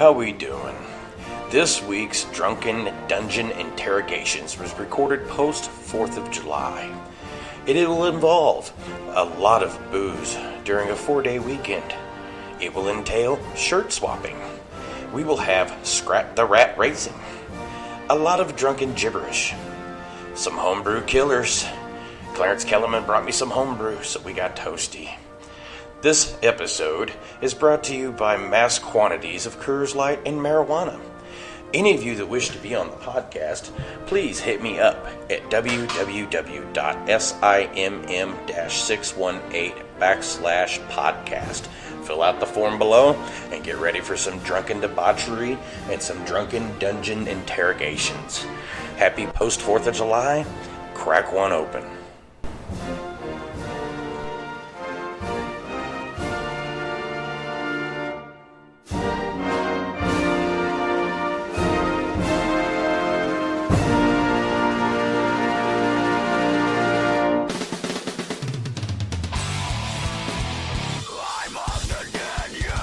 How we doing? This week's Drunken Dungeon Interrogations was recorded post 4th of July. It will involve a lot of booze during a 4-day weekend. It will entail shirt swapping. We will have Scrap the Rat racing. A lot of drunken gibberish. Some homebrew killers. Clarence Kellerman brought me some homebrew, so we got toasty. This episode is brought to you by mass quantities of Coors Light and marijuana. Any of you that wish to be on the podcast, please hit me up at www.simm-618/podcast. Fill out the form below and get ready for some drunken debauchery and some drunken dungeon interrogations. Happy post 4th of July. Crack one open.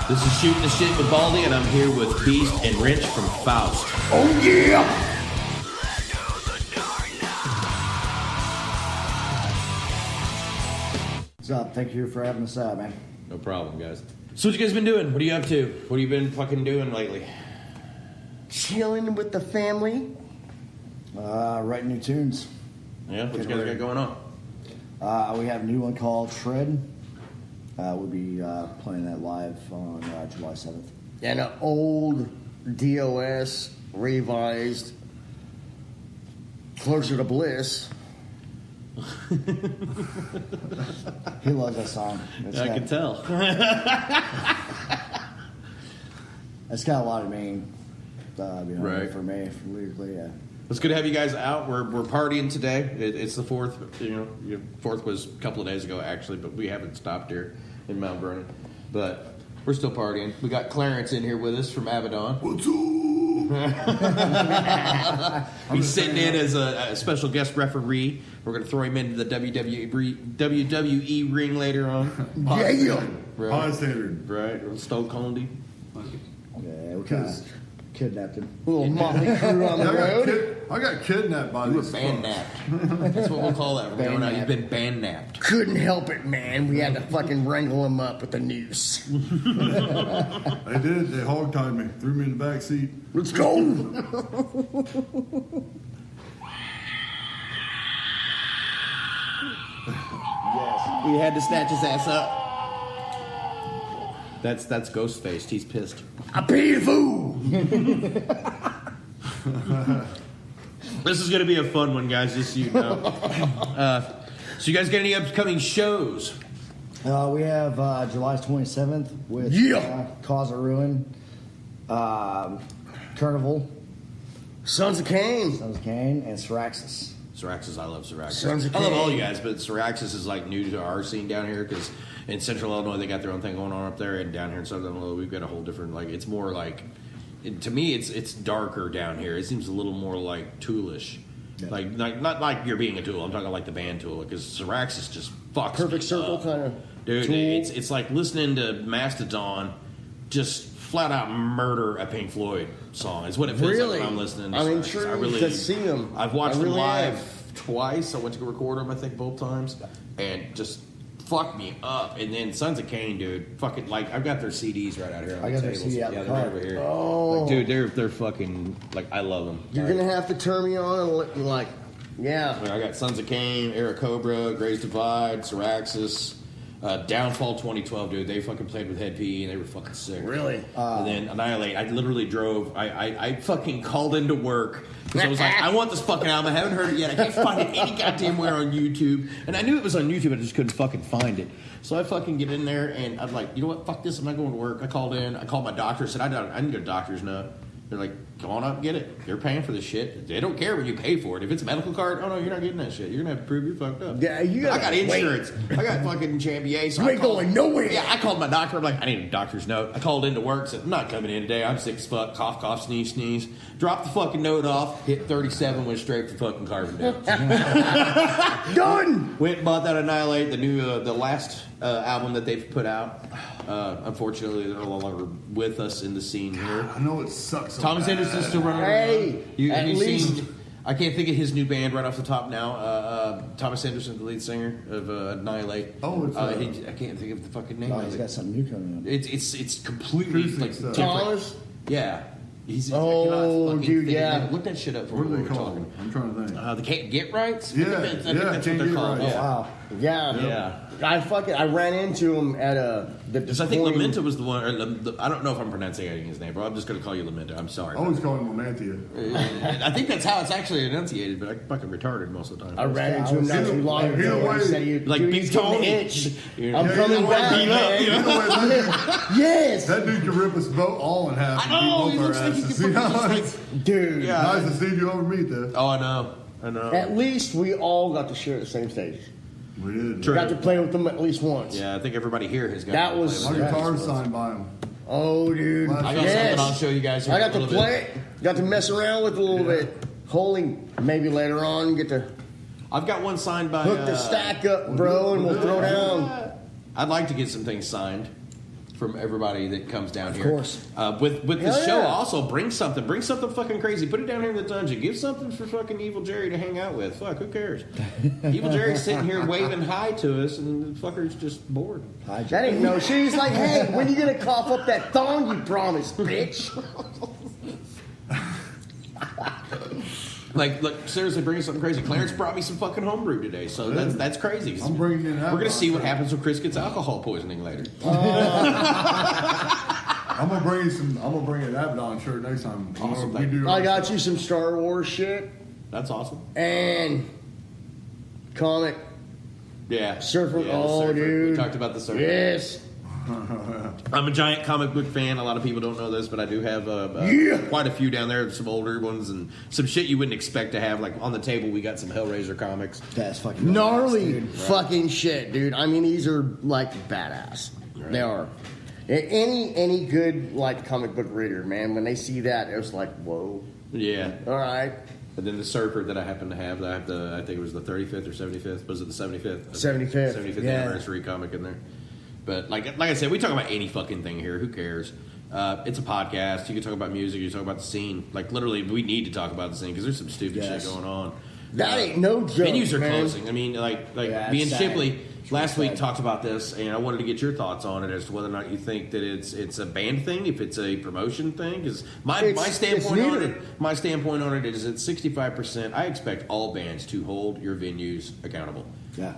This is Shooting the Shit with Baldy, and I'm here with Beast and Wrench from Faust. Oh yeah! What's up? Thank you for having us out, man. No problem, guys. So what you guys been doing? What are you up to? What have you been fucking doing lately? Chilling with the family. Writing new tunes. Yeah, what you guys got going on? We have a new one called Shred. We'll be playing that live on July 7th. And an old DOS revised Closer to Bliss. He loves that song. I can tell. It's got a lot of meaning, right. for me, lyrically, yeah. It's good to have you guys out. We're partying today. It's the 4th. Fourth was a couple of days ago, actually, but we haven't stopped here in Mount Vernon. But we're still partying. We got Clarence in here with us from Abaddon. What's up? He's sitting in as a special guest referee. We're going to throw him into the WWE ring later on. Yeah. Right. High standard. Right. Stone Cold. Yeah, we kind of kidnapped him. A little motley crew on the road. I got kidnapped by You were these band folks. napped. That's what we'll call that. From going out, you've been band napped. Couldn't help it, man. We had to fucking wrangle him up with the noose. They did. They hog-tied me. Threw me in the back seat. Let's go. Yes. We had to snatch his ass up. That's Ghostface. He's pissed. I paid a fool. This is going to be a fun one, guys, just so you know. So you guys got any upcoming shows? We have July 27th with Cause of Ruin, Carnival, Sons of Cain, and Syraxis. Syraxis, I love Syraxis. Sons of I love Cain. all you guys, but Syraxis is like new to our scene down here because in Central Illinois they got their own thing going on up there, and down here in Southern Illinois we've got a whole different it's more like. To me, it's darker down here. It seems a little more like Toolish, like not like you're being a Tool. I'm talking like the band Tool because Syraxis just fucks Perfect me Circle up. kind of. Dude, Tool. it's like listening to Mastodon just flat out murder a Pink Floyd song. Is what it feels Really? like when I'm listening to I mean, Syraxis. true to see them. I've watched I them really live have. twice. I went to go record them, I think, both times, and just fucked me up. And then Sons of Cain, dude, fucking I've got their CDs right out here on I the got their tables. CD out Yeah, the they're car. over here. Oh. Dude, they're fucking I love them. You're gonna have to turn me on and yeah. I got Sons of Cain, Era Cobra, Gray's Divide, Syraxis, Downfall 2012, dude. They fucking played with Head PE and they were fucking sick. Really? And then Annihilate. I literally drove. I fucking called into work because I was like, I want this fucking album. I haven't heard it yet. I can't find it any goddamn where on YouTube. And I knew it was on YouTube, but I just couldn't fucking find it. So I fucking get in there and I'm like, you know what? Fuck this. I'm not going to work. I called in. I called my doctor. Said I need a doctor's note. They're like, Come on up and get it. They're paying for this shit. They don't care when you pay for it. If it's a medical card, oh no, you're not getting that shit. You're gonna have to prove you're fucked up. Yeah, you I got gotta insurance. I got fucking Champier. So You ain't going nowhere. Yeah, I called my doctor. I'm like, I need a doctor's note. I called into work. Said, I'm not coming in today. I'm sick as fuck. Cough, cough, sneeze, sneeze. Dropped the fucking note off. Hit 37. Went straight for fucking Carbondale. Done. Went and bought that Annihilate, the new, the last album that they've put out. Unfortunately, they're no longer with us in the scene here. I know it sucks. So Thomas bad. Anderson's still running Hey, around. You at least- seen? I can't think of his new band right off the top now. Thomas Anderson, the lead singer of Annihilate. Oh, it's, I can't think of the fucking name. Oh, of he's it. got something new coming up. It's completely Acoustic like stuff. different. Thomas? Yeah. He's, Oh, I cannot fucking dude, think of yeah. it. Look that shit up for What me are while they we're called? talking. I'm trying to think. The Can't Get Rights? Yeah, I think that's yeah, what Can't they're Get called. Rights. Yeah. Wow. Yeah. Yeah. I ran into him at the Because I think disappointing- Lamenta was the one. I don't know if I'm pronouncing his name, but I'm just going to call you Lamenta. I'm sorry. I always call him Lamantia. I think that's how it's actually enunciated, but I'm fucking retarded most of the time. I ran into him not too long Either ago. way- He said, "You Like dude, Big he's getting Tony. the itch. You know? I'm Yeah, coming you back, beat up, man." you know? You know what, that, Yes, that dude can rip us both all in half. I know. and He beat both looks our like he asses. could You know, fucking it's just dude. Yeah. nice to see you over meet there. Oh, I know. I know. At least we all got to share the same stage. We did. True. Got to play with them at least once. Yeah, I think everybody here has got. That to was- play My with it. guitar's signed by him. Oh, dude. I got I got something I'll show you guys. Here I in a got to little play bit. it. Got to mess around with it a little bit. Holy, maybe later on get to I've got one signed by. hook the stack up, bro, and we'll throw down. I'd like to get some things signed from everybody that comes down here. course. With this Hell show, yeah. also bring something fucking crazy. Put it down here in the dungeon. Give something for fucking Evil Jerry to hang out with. Fuck, who cares? Evil Jerry's sitting here waving hi to us, and the fucker's just bored. Hi, That ain't no shit. He's like, hey, when you gonna cough up that thong you promised, bitch? Like, look, seriously, bring us something crazy. Clarence brought me some fucking homebrew today, so that's crazy. 'Cause I'm bringing in We're gonna see what happens when Chris gets alcohol poisoning later. I'm gonna bring you some. I'm gonna bring an Abaddon shirt next time. Awesome, We thank do. I got you some Star Wars shit That's awesome. and comic Yeah. surfer. Yeah, the Oh, surfer. dude. We talked about the surfer. Yes. I'm a giant comic book fan. A lot of people don't know this, but I do have quite a few down there. Some older ones and some shit you wouldn't expect to have. Like on the table, we got some Hellraiser comics. That's fucking Gnarly badass, dude. fucking shit, dude. I mean, these are like badass. Right. They are. Any good like comic book reader, man, when they see that, it was like, whoa. Yeah. All right. And then the surfer that I happen to have, I think it was the 35th or 75th. Was it the 75th? 75th. 75th Yeah. anniversary comic in there. But like I said, we talk about any fucking thing here. Who cares? It's a podcast. You can talk about music. You can talk about the scene. Like literally, we need to talk about the scene because there's some stupid Yes. shit going on. That ain't no joke, Venues are man. closing. I mean, like Yeah, me and it's sad. Shipley It's last really week sad. talked about this, and I wanted to get your thoughts on it as to whether or not you think that it's a band thing, if it's a promotion thing. Because my It's standpoint on neither. it, my standpoint on it is at 65%. I expect all bands to hold your venues accountable. Yeah.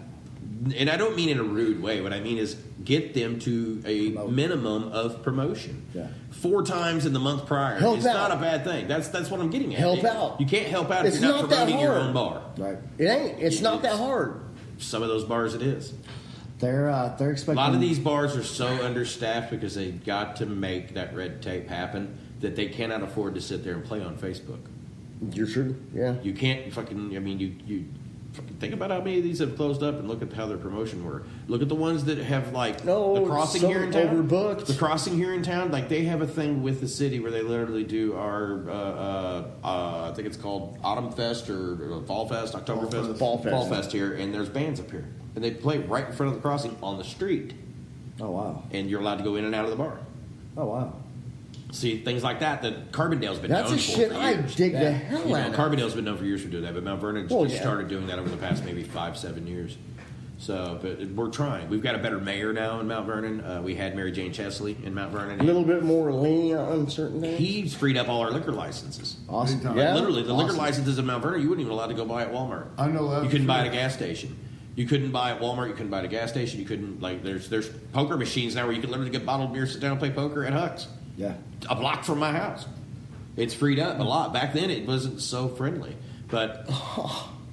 And I don't mean in a rude way. What I mean is get them to a Promote. minimum of promotion. Yeah. 4 times in the month prior. Help it's out. not a bad thing. That's what I'm getting at. Help out. You can't help out It's if you're not not that promoting your hard. own bar. Right. It ain't. It's not that hard. Some of those bars it is. They're A expecting lot of these bars are so understaffed because they've got to make that red tape happen that they cannot afford to sit there and play on Facebook. You're true. Yeah. You can't fucking. I mean, you fucking think about how many of these have closed up and look at how their promotion were. Look at the ones that have like No, the crossing some here in town. overbooked. The crossing here in town, like they have a thing with the city where they literally do our. I think it's called Autumn Fest or Fall Fest, October Fest, Fall Fest. here, and there's bands up here, and they play right in front of the crossing on the street, Oh wow. and you're allowed to go in and out of the bar. Oh wow. See things like that Carbondale's been That's known a for shit for I years. dig the Yeah. hell You know, out of. Carbondale's been known for years for doing that, but Mount Vernon Well, just yeah. started doing that over the past maybe 5-7 years. So, but we're trying. We've got a better mayor now in Mount Vernon. We had Mary Jane Chesley in Mount Vernon. A little bit more lenient on certain things. He's freed up all our liquor licenses. Awesome. Big time. Yeah. Literally, the liquor Awesome. licenses in Mount Vernon, you weren't even allowed to go buy at Walmart. I know that. You couldn't for buy sure. at a gas station. You couldn't buy at Walmart. You couldn't buy at a gas station. You couldn't there's poker machines now where you can literally get bottled beer, sit down, and play poker at Huck's, Yeah. a block from my house. It's freed up a lot. Back then, it wasn't so friendly, but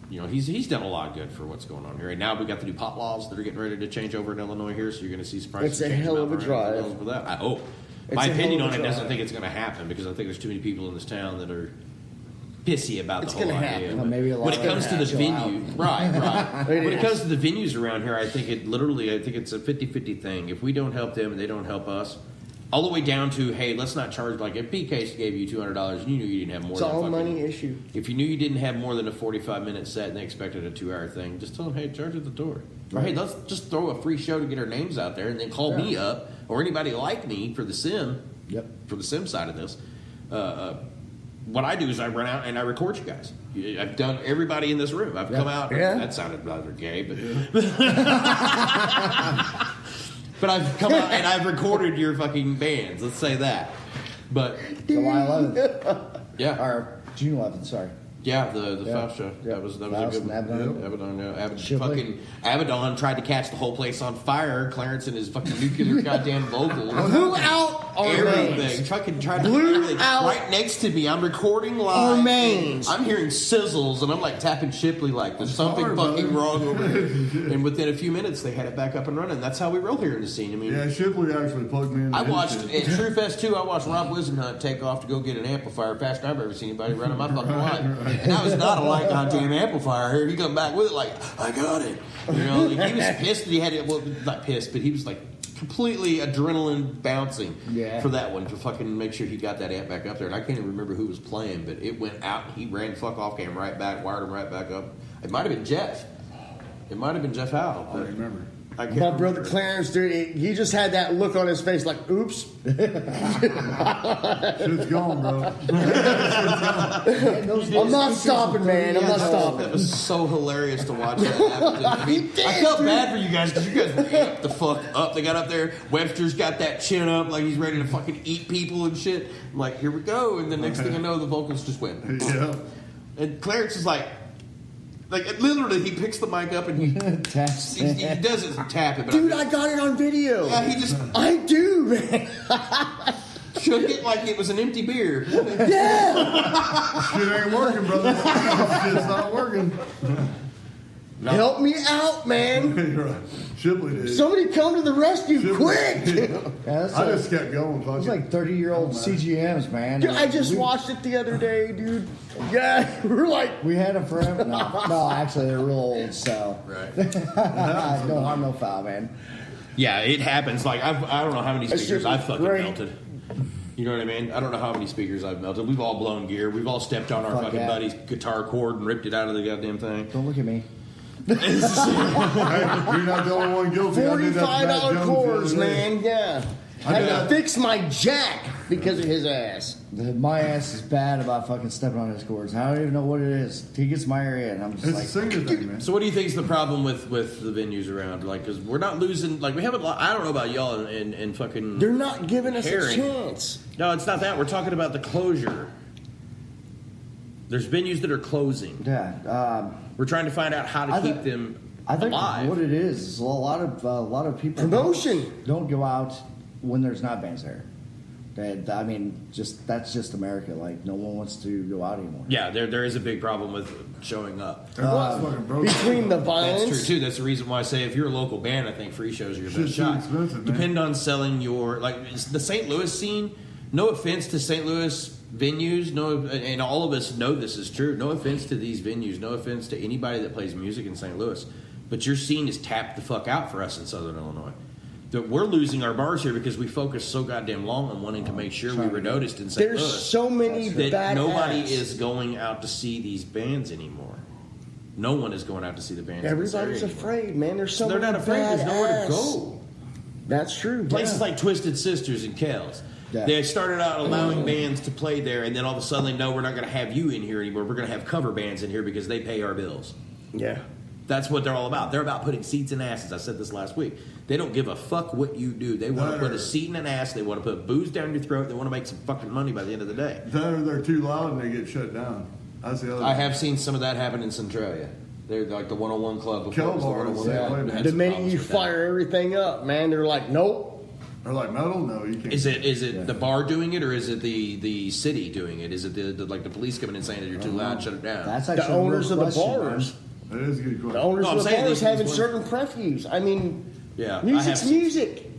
you know he's done a lot of good for what's going on here. And now we got the new pop laws that are getting ready to change over in Illinois here, so you're going to see surprises. It's a change hell in of a Mount Vernon drive. as well with that. I hope. My a opinion hell on of it a doesn't drive. think it's going to happen because I think there's too many people in this town that are pissy about It's the whole gonna idea. happen. Well, maybe a lot when it of comes to the chill venue, right. It When it is. comes to the venues around here, I think it literally, I think it's a 50-50 thing. If we don't help them and they don't help us, all the way down to, hey, let's not charge, like if PK gave you $200 and you knew you didn't have more It's than all fucking, money issue. If you knew you didn't have more than a 45-minute set and they expected a 2-hour thing, just tell them, hey, charge at the door. Or hey, let's just throw a free show to get our names out there and then call me up or anybody like me for the sim. Yep. For the sim side of this. What I do is I run out and I record you guys. I've done everybody in this room. I've come out. Yeah. That sounded rather gay, but but I've come out and I've recorded your fucking bands. Let's say that. But July 11th. yeah, Or June 11th, sorry. yeah, the Yeah. Faust show. Yeah. That was a Faust good one. and Abaddon. Abaddon, yeah. Shipley. Fucking Abaddon tried to catch the whole place on fire. Clarence and his fucking nuclear goddamn vocals. Blew out our Everything. mains. Fucking tried to Blew everything. out Right next to me. I'm recording live. our mains. I'm hearing sizzles and I'm like tapping Shipley like there's something hard, fucking brother. wrong over here. And within a few minutes they had it back up and running. That's how we roll here in the scene. I mean, Yeah, Shipley actually plugged me in. I his watched shit. at True Fest 2, I watched Rob Wisenhunt take off to go get an amplifier faster than I've ever seen anybody run on my fucking line. And that was not a light goddamn amplifier here. He come back with it like, I got it. You know, like, he was pissed that he had it, well, not pissed, but he was like completely adrenaline bouncing Yeah. for that one to fucking make sure he got that amp back up there. And I can't even remember who was playing, but it went out and he ran the fuck off, came right back, wired him right back up. It might have been Jeff. It might have been Jeff Howell. I remember. I can't My brother remember. Clarence, dude, he just had that look on his face like, oops. Shit's gone, bro. I'm not stopping, man. I'm not That stopping. was so hilarious to watch that happen. I mean, I felt bad for you guys because you guys were amped the fuck up. They got up there. Webster's got that chin up like he's ready to fucking eat people and shit. I'm like, here we go. And the next thing I know, the vocals just went. Yeah. And Clarence is like literally, he picks the mic up and he Taps. he does it and tap it. But Dude, I got it on video. yeah, he just I do, man. shook it like it was an empty beer. Yeah. Shit ain't working, brother. Shit's not working. Help me out, man. You're right. Shipley did. Somebody come to the rescue Shipley- quick. Yeah, that's I like, just kept going. it's like 30-year-old CGMs, man. Dude, I just watched it the other day, dude. Yeah, we're like, We had them forever. No, actually, they're real old, so. Right. No harm, no foul, man. Yeah, it happens. Like I don't know how many That speakers shit was I've fucking great. melted. You know what I mean? I don't know how many speakers I've melted. We've all blown gear. We've all stepped on our Fuck fucking yeah. buddy's guitar cord and ripped it out of the goddamn thing. Don't look at me. Hey, you're not the only one guilty. I did that to Matt $45 Jones the cores, other day. man. Yeah. I Had did to that. fix my jack because of his ass. My ass is bad about fucking stepping on his cords. I don't even know what it is. He gets my area, and I'm just It's like, a singer thing, man. So what do you think is the problem with the venues around? Like, because we're not losing. Like, we have a lot. I don't know about y'all and fucking. They're not giving us a Herring. chance. No, it's not that. We're talking about the closure. There's venues that are closing. yeah. We're trying to find out how to I keep thi- them I think alive. what it is a lot of people Promotion. don't go out when there's not bands there. I mean, that's just America. Like, no one wants to go out anymore. Yeah, there is a big problem with showing up. Everyone's fucking broke. Between the That's violence. true too. That's the reason why I say if you're a local band, I think free shows are your Shit's best too shot. expensive, man. Depend on selling your it's the St. Louis scene. No offense to St. Louis venues, and all of us know this is true. No offense to these venues. No offense to anybody that plays music in St. Louis, but your scene is tapped the fuck out for us in Southern Illinois. That we're losing our bars here because we focused so goddamn long on wanting to make sure we were noticed in St. There's Louis. so many that bad nobody acts. is going out to see these bands anymore. No one is going out to see the bands. in this Everybody's area anymore. afraid, man. There's so They're many not afraid. bad There's nowhere to ass. go. That's true. Places yeah. like Twisted Sisters and Kells. Yeah. They started out allowing bands to play there, and then all of a sudden they know we're not going to have you in here anymore. We're going to have cover bands in here because they pay our bills. Yeah. That's what they're all about. They're about putting seats in asses. I said this last week. They don't give a fuck what you do. They want to put a seat in an ass. They want to put booze down your throat. They want to make some fucking money by the end of the day. That or they're too loud and they get shut down. That's the other. I have seen some of that happen in Centralia. They're like the 101 Club. Before it was the Kelbar, 101 yeah. Club. Had The some minute problems you with that. fire everything up, man, they're like, nope. They're like metal. No, you can't. Is it the bar doing it, or is it the city doing it? Is it the like the police coming in saying that you're too loud, shut it down? That's The actually owners a of real the question, bars. That is a good question. The owners No, I'm of the saying bars these having things certain prefuse. I mean, Yeah, I music's have- music.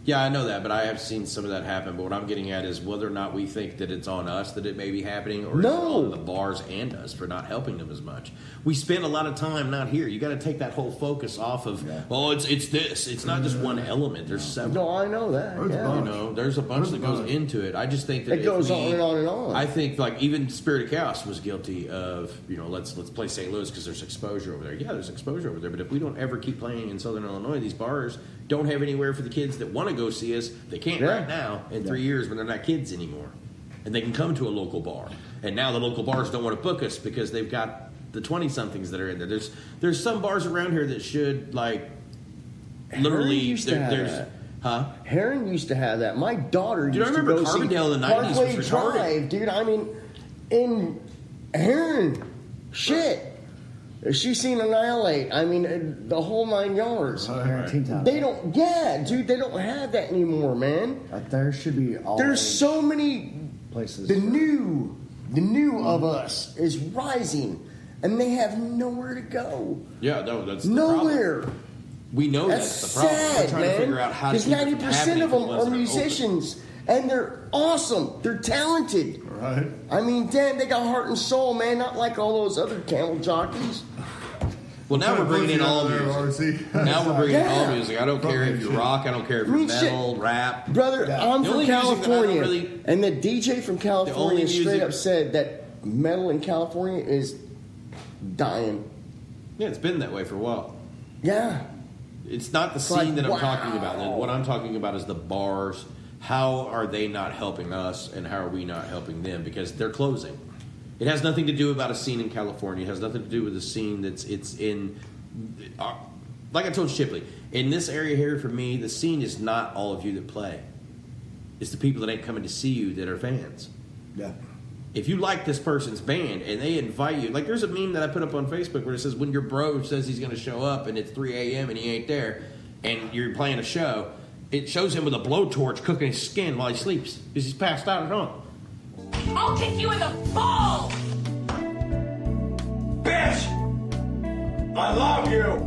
Yeah, I know that, but I have seen some of that happen. But what I'm getting at is whether or not we think that it's on us that it may be happening, or is it on the bars and us for not helping them as much. We spend a lot of time not here. You got to take that whole focus off of, it's this. It's not just one element. There's several. No, I know that. There's a bunch that goes into it. I just think that it goes on and on and on. I think like even Spirit of Chaos was guilty of, let's play St. Louis because there's exposure over there. Yeah, there's exposure over there, but if we don't ever keep playing in Southern Illinois, these bars don't have anywhere for the kids that want to go see us. They can't right now in 3 years when they're not kids anymore. And they can come to a local bar. And now the local bars don't want to book us because they've got the 20-somethings that are in there. There's some bars around here that should, like, literally... Heron used to have that. My daughter used to go see Carbondale in the 90s Parkway was Drive, dude. I mean, in Heron, shit. She's seen Annihilate. I mean, the whole 9 yards. They don't, dude, they don't have that anymore, man. There should be all. There's so many places. The new of us is rising, and they have nowhere to go. Yeah, no, that's nowhere. The we know that's the problem. Sad, We're trying to figure out how to keep it 90% of them are musicians, open. and they're awesome. They're talented. Right. I mean, damn, they got heart and soul, man. Not like all those other camel jockeys. Well, now we're bringing in all music. Now we're bringing in all music. I don't care if you're rock. I don't care if you're metal, rap. Brother, I'm from California, and the DJ from California straight up said that metal in California is dying. Yeah, it's been that way for a while. Yeah. It's not the scene that I'm talking about. What I'm talking about is the bars. How are they not helping us, and how are we not helping them? Because they're closing. It has nothing to do about a scene in California. It has nothing to do with a scene it's in. Like I told Shipley, in this area here, for me, the scene is not all of you that play. It's the people that ain't coming to see you that are fans. Yeah. If you like this person's band and they invite you, like there's a meme that I put up on Facebook where it says when your bro says he's going to show up and it's 3 a.m. and he ain't there and you're playing a show, it shows him with a blowtorch cooking his skin while he sleeps because he's passed out at home. I'll kick you in the balls! Bitch! I love you!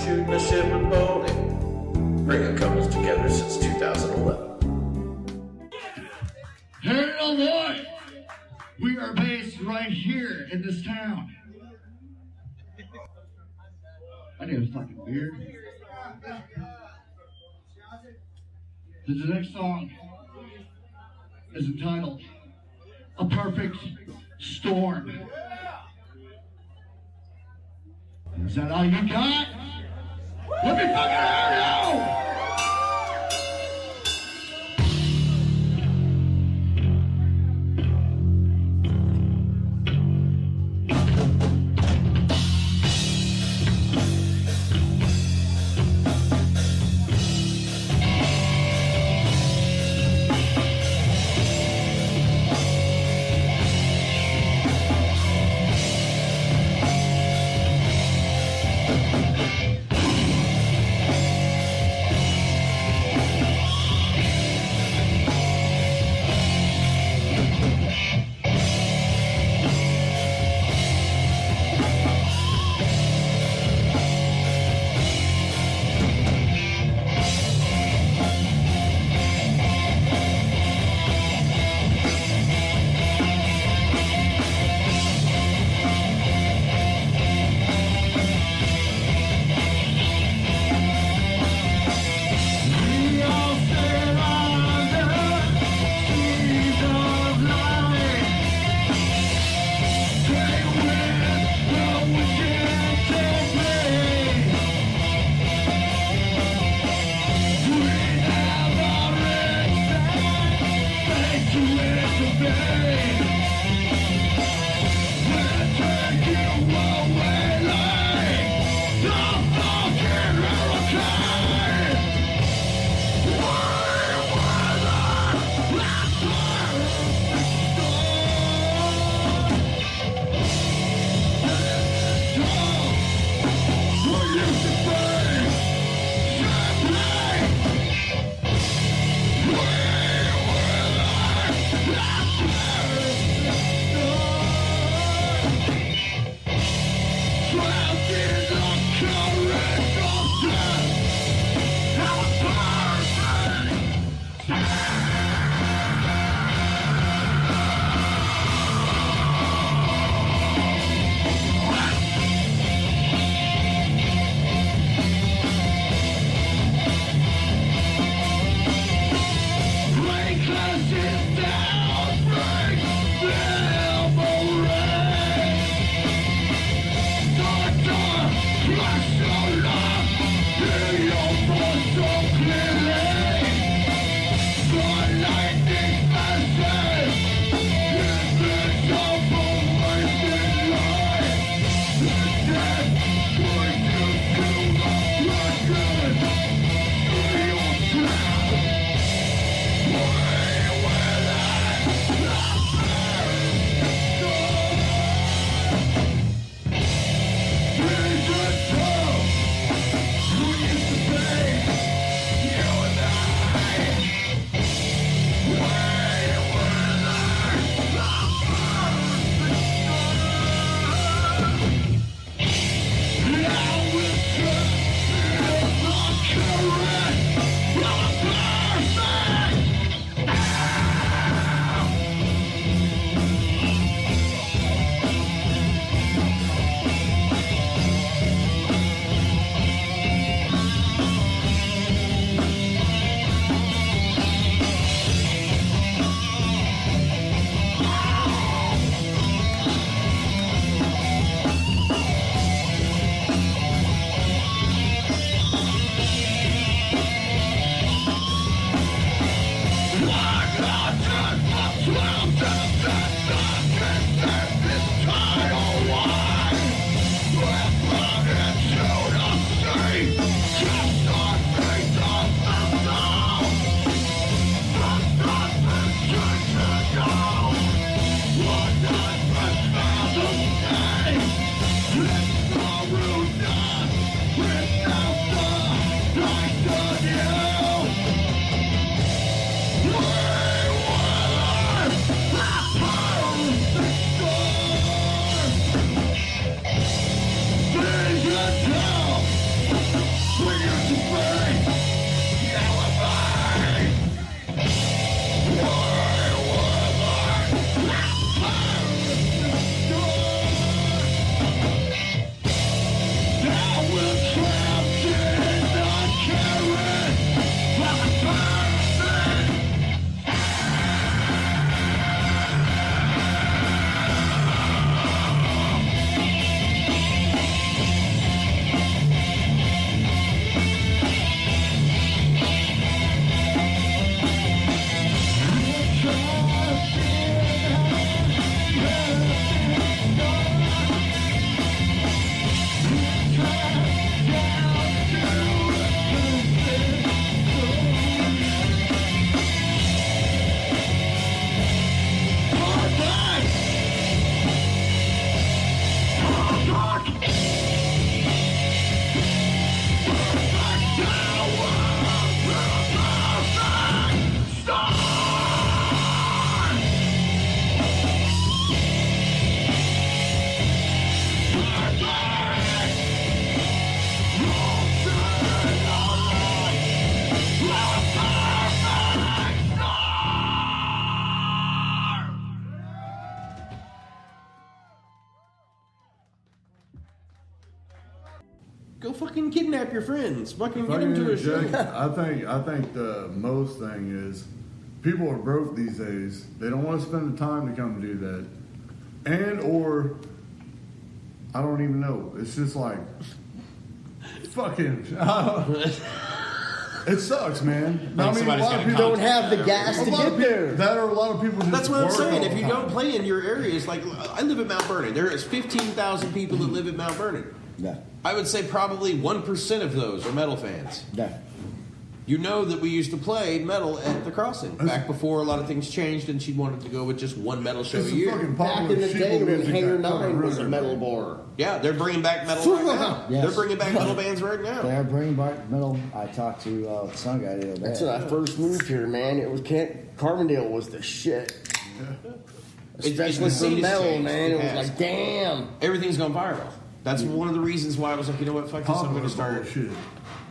Shooting a ship and boating. Bringing couples together since 2011. Hey, Illinois! We are based right here in this town. I need a fucking beer. The next song is entitled A Perfect Storm. Is that all you got? Let me fucking hear you! fucking kidnap your friends. Fucking get them to a show. I think the most thing is people are broke these days. They don't want to spend the time to come do that. And or I don't even know. It's just like fucking it sucks, man. Like I mean, a somebody's lot got of a people Don't have the gas to get there. That are a lot of people just That's what I'm work saying. all If the you time. don't play in your areas, like I live in Mount Vernon, there is 15,000 people that live in Mount Vernon. Yeah. I would say probably 1% of those are metal fans. Yeah. You know that we used to play metal at the Crossing back before a lot of things changed, and she wanted to go with just one metal show a It's a year. fucking Back popular in the sheeple day when music Hangar that fucking 9 was a ruined metal everything. bar. Yeah, they're bringing back metal right now. Yes. They're bringing back metal bands right now. They are bringing back metal. I talked to some guy the other day. That's when I first moved here, man. It was Carbondale was the shit. Especially the for scene has metal, changed. man. It It was has. like, damn. Everything's gone viral. That's one of the reasons why I was like, you know what, fuck this, I'm going to Popular start. bullshit.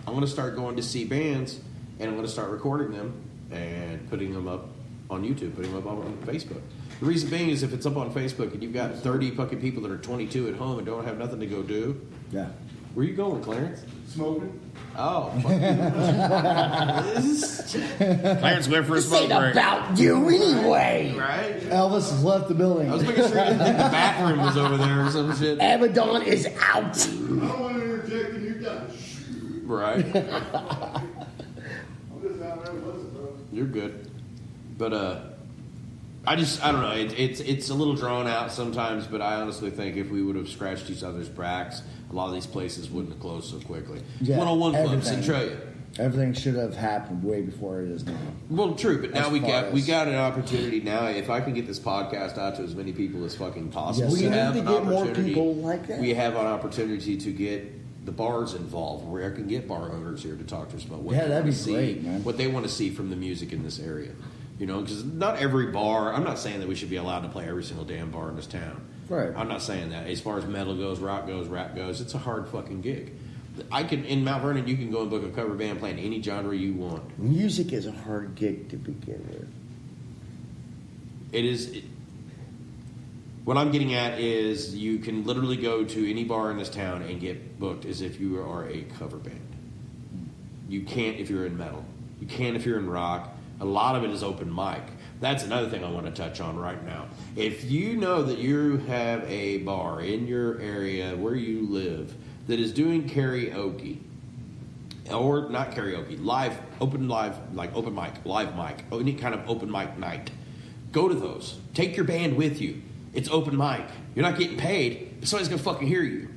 I'm going to start going to see bands, and I'm going to start recording them and putting them up on YouTube, putting them up on Facebook. The reason being is if it's up on Facebook and you've got 30 fucking people that are 22 at home and don't have nothing to go do, Yeah. where you going, Clarence? Smoking. Oh, fuck you. Clarence went for a This smoke ain't break. about you anyway. Right? Elvis has left the building. I was making sure you didn't think the bathroom was over there or some shit. Abaddon is out. I don't want to interject and you got Right. I'm just out there listening, bro. You're good. But I don't know. It's a little drawn out sometimes, but I honestly think if we would have scratched each other's backs, a lot of these places wouldn't have closed so quickly. Yeah, One-on-one clubs, everything. Centralia. Everything should have happened way before it is now. Well, true, but now As we far got as- an opportunity now. If I can get this podcast out to as many people as fucking possible, Yes. We need have to an get more opportunity- people like that. We have an opportunity to get the bars involved, where I can get bar owners here to talk to us about what Yeah, they that'd want be to see, great, man. what they want to see from the music in this area. You know, because not every bar. I'm not saying that we should be allowed to play every single damn bar in this town. Right. I'm not saying that. As far as metal goes, rock goes, rap goes, it's a hard fucking gig. I can in Mount Vernon, you can go and book a cover band playing any genre you want. Music is a hard gig to begin with. It is. What I'm getting at is you can literally go to any bar in this town and get booked as if you are a cover band. You can't if you're in metal. You can't if you're in rock. A lot of it is open mic. That's another thing I want to touch on right now. If you know that you have a bar in your area where you live that is doing karaoke, or not karaoke, like open mic, any kind of open mic night, go to those. Take your band with you. It's open mic. You're not getting paid, but somebody's going to fucking hear you.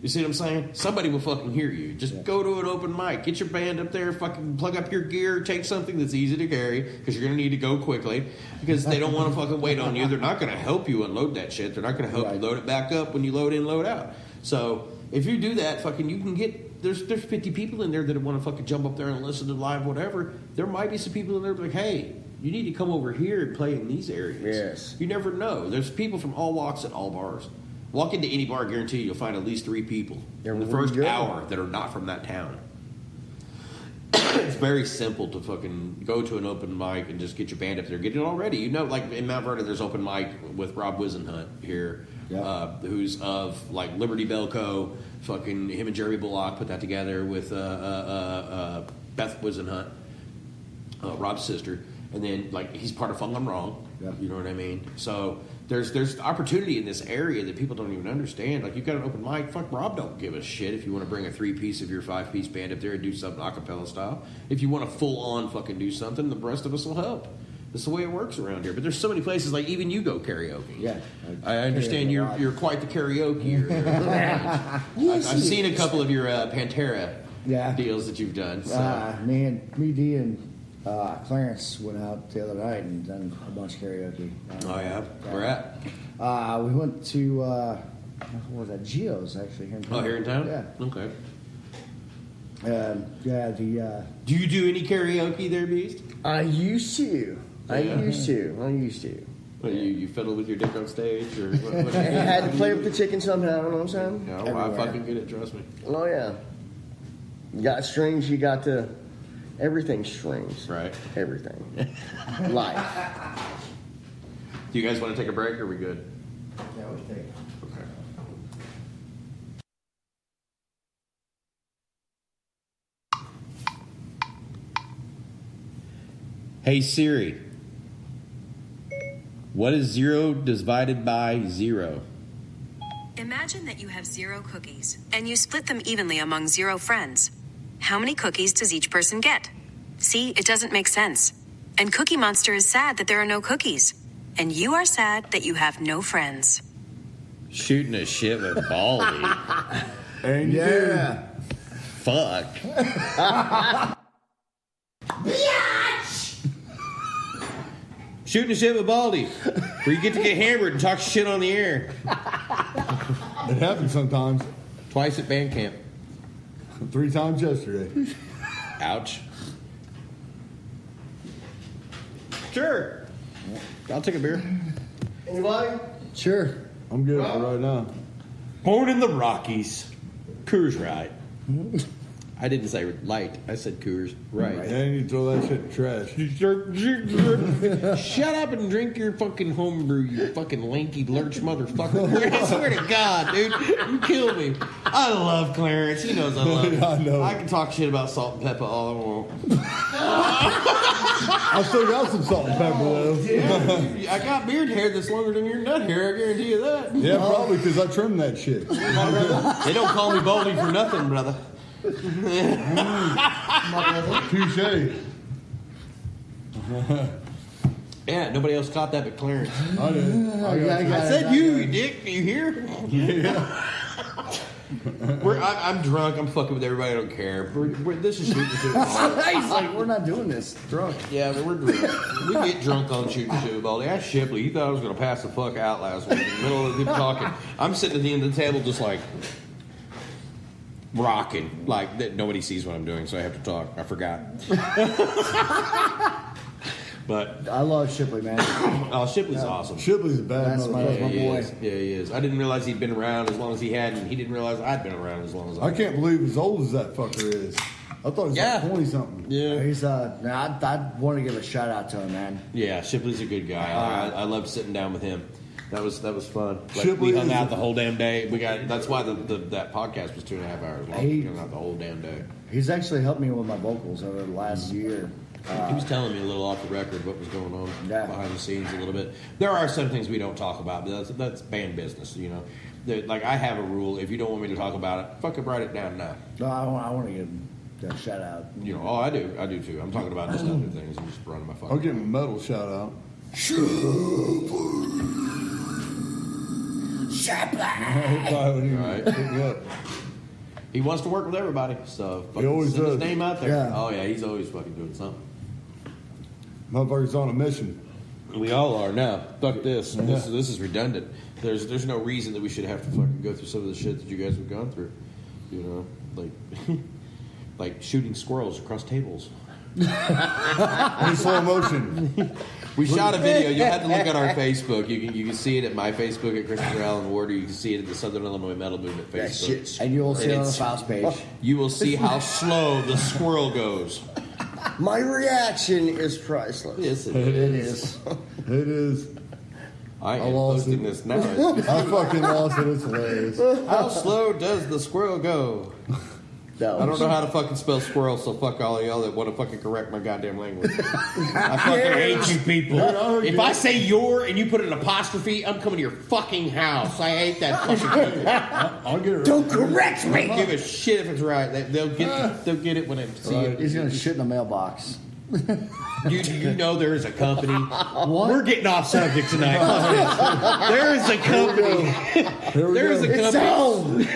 You see what I'm saying? Somebody will fucking hear you. Just go to an open mic. Get your band up there. Fucking plug up your gear. Take something that's easy to carry because you're going to need to go quickly because they don't want to fucking wait on you. They're not going to help you unload that shit. They're not going to help you load it back up when you load in, load out. So if you do that, fucking, you can get there's 50 people in there that want to fucking jump up there and listen to live whatever. There might be some people in there like, hey, you need to come over here and play in these areas. Yes. You never know. There's people from all walks at all bars. Walk into any bar, guarantee you'll find at least 3 people in the first hour that are not from that town. It's very simple to fucking go to an open mic and just get your band up there. Get it already. You know, like in Mount Vernon, there's open mic with Rob Wisenhunt here, who's of like Liberty Bell Co. Fucking him and Jerry Bullock put that together with Beth Wisenhunt, Rob's sister, and then like he's part of Fung I'm Wrong. Yep. You know what I mean? So there's opportunity in this area that people don't even understand. Like, you've got an open mic. Fuck, Rob don't give a shit if you want to bring a 3-piece of your 5-piece band up there and do something a cappella style. If you want to full-on fucking do something, the rest of us will help. That's the way it works around here. But there's so many places, like even you go karaoke. Yeah. I understand you're quite the karaoke. I've seen a couple of your Pantera deals that you've done. So. Me, D, and Clarence went out the other night and done a bunch of karaoke. Oh, yeah? Where at? We went to, what was that? Geo's, actually. Here in town. Oh, here in town? Yeah. Okay. Do you do any karaoke there, Beast? I used to. I used to. What, you fiddle with your dick on stage? Or what I had to play with the chicken somehow, you know what I'm saying? No, I fucking get it, trust me. Oh, yeah. You got strings, you got to... Everything's strings. Right. Everything. Life. Do you guys want to take a break, or are we good? Yeah, we take Hey Siri, what is 0 divided by 0? Imagine that you have 0 cookies, and you split them evenly among 0 friends. How many cookies does each person get? See, it doesn't make sense. And Cookie Monster is sad that there are no cookies. And you are sad that you have no friends. Shooting a shit with Baldy. And Yeah. Fuck. Shooting a shit with Baldy. Where you get to get hammered and talk shit on the air. it happens sometimes. Twice at band camp. 3 times yesterday. Ouch. Sure. I'll take a beer. Anybody? Sure. I'm good for right now. Born in the Rockies. Coors right. I didn't say light. I said Coors right. And you throw that shit in trash. Shut up and drink your fucking homebrew, you fucking lanky lurch motherfucker. I swear to God, dude. You kill me. I love Clarence. He knows I love him. I know. I can talk shit about salt and pepper all I want. I still got some salt and pepper though. Yeah, I got beard hair that's longer than your nut hair, I guarantee you that. Yeah, probably because I trimmed that shit. They don't call me Baldy for nothing, brother. Touche. Yeah, nobody else caught that but Clarence. I did. I said you dick. Do you hear? Yeah. I'm drunk. I'm fucking with everybody. I don't care. This is shooting shit. He's like, we're not doing this drunk. Yeah, but we're drunk. We get drunk on shooting shit with Baldy. Ask Shipley. He thought I was going to pass the fuck out last week in the middle of him talking. I'm sitting at the end of the table just like rocking. Like that nobody sees what I'm doing, so I have to talk. I forgot. But I love Shipley, man. oh, Shipley's awesome. Shipley's a bad That's my motherfucker. boy. Yeah, he is. I didn't realize he'd been around as long as he had, and he didn't realize I'd been around as long as I can't believe as old as that fucker is. I thought he was Yeah. like 20 something. Yeah. He's I want to give a shout out to him, man. Yeah, Shipley's a good guy. I loved sitting down with him. That was fun. Like, Shipley we hung is out a- the whole damn day. That's why that podcast was 2.5 hours long. We hung out the whole damn day. He's actually helped me with my vocals over the last year. He was telling me a little off the record what was going on behind the scenes a little bit. There are some things we don't talk about, but that's band business, you know. Like I have a rule: if you don't want me to talk about it, fucking write it down now. No, I want to give a shout out. You know, I do too. I'm talking about just other things. I'm just running my fucking. I'll give him a metal shout out. Right. Pick me up. He wants to work with everybody, so He always send his does. name out there. Yeah. Oh yeah, he's always fucking doing something. Motherfucker's on a mission. We all are now. Fuck this. This is redundant. There's no reason that we should have to fucking go through some of the shit that you guys have gone through. You know, like like shooting squirrels across tables. In slow motion. We shot a video. You'll have to look at our Facebook. You can see it at my Facebook at Christopher Allen Ward, or you can see it at the Southern Illinois Metal Movement Facebook. And you'll see it on the it's- Faust page. You will see how slow the squirrel goes. My reaction is priceless. Yes, it It is. is. It is. I am lost posting it. this now. I fucking lost it. It's hilarious. How slow does the squirrel go? No. I don't know how to fucking spell squirrel, so fuck all of y'all that want to fucking correct my goddamn language. I fucking hate you people. If I say your and you put an apostrophe, I'm coming to your fucking house. I hate that fucking thing. I'll get it right. Don't correct I me. don't give a shit if it's right. They'll get it when they see it. He's gonna shit in the mailbox. You know there is a company. We're getting off subject tonight. There is a company. Here we There is go. a company.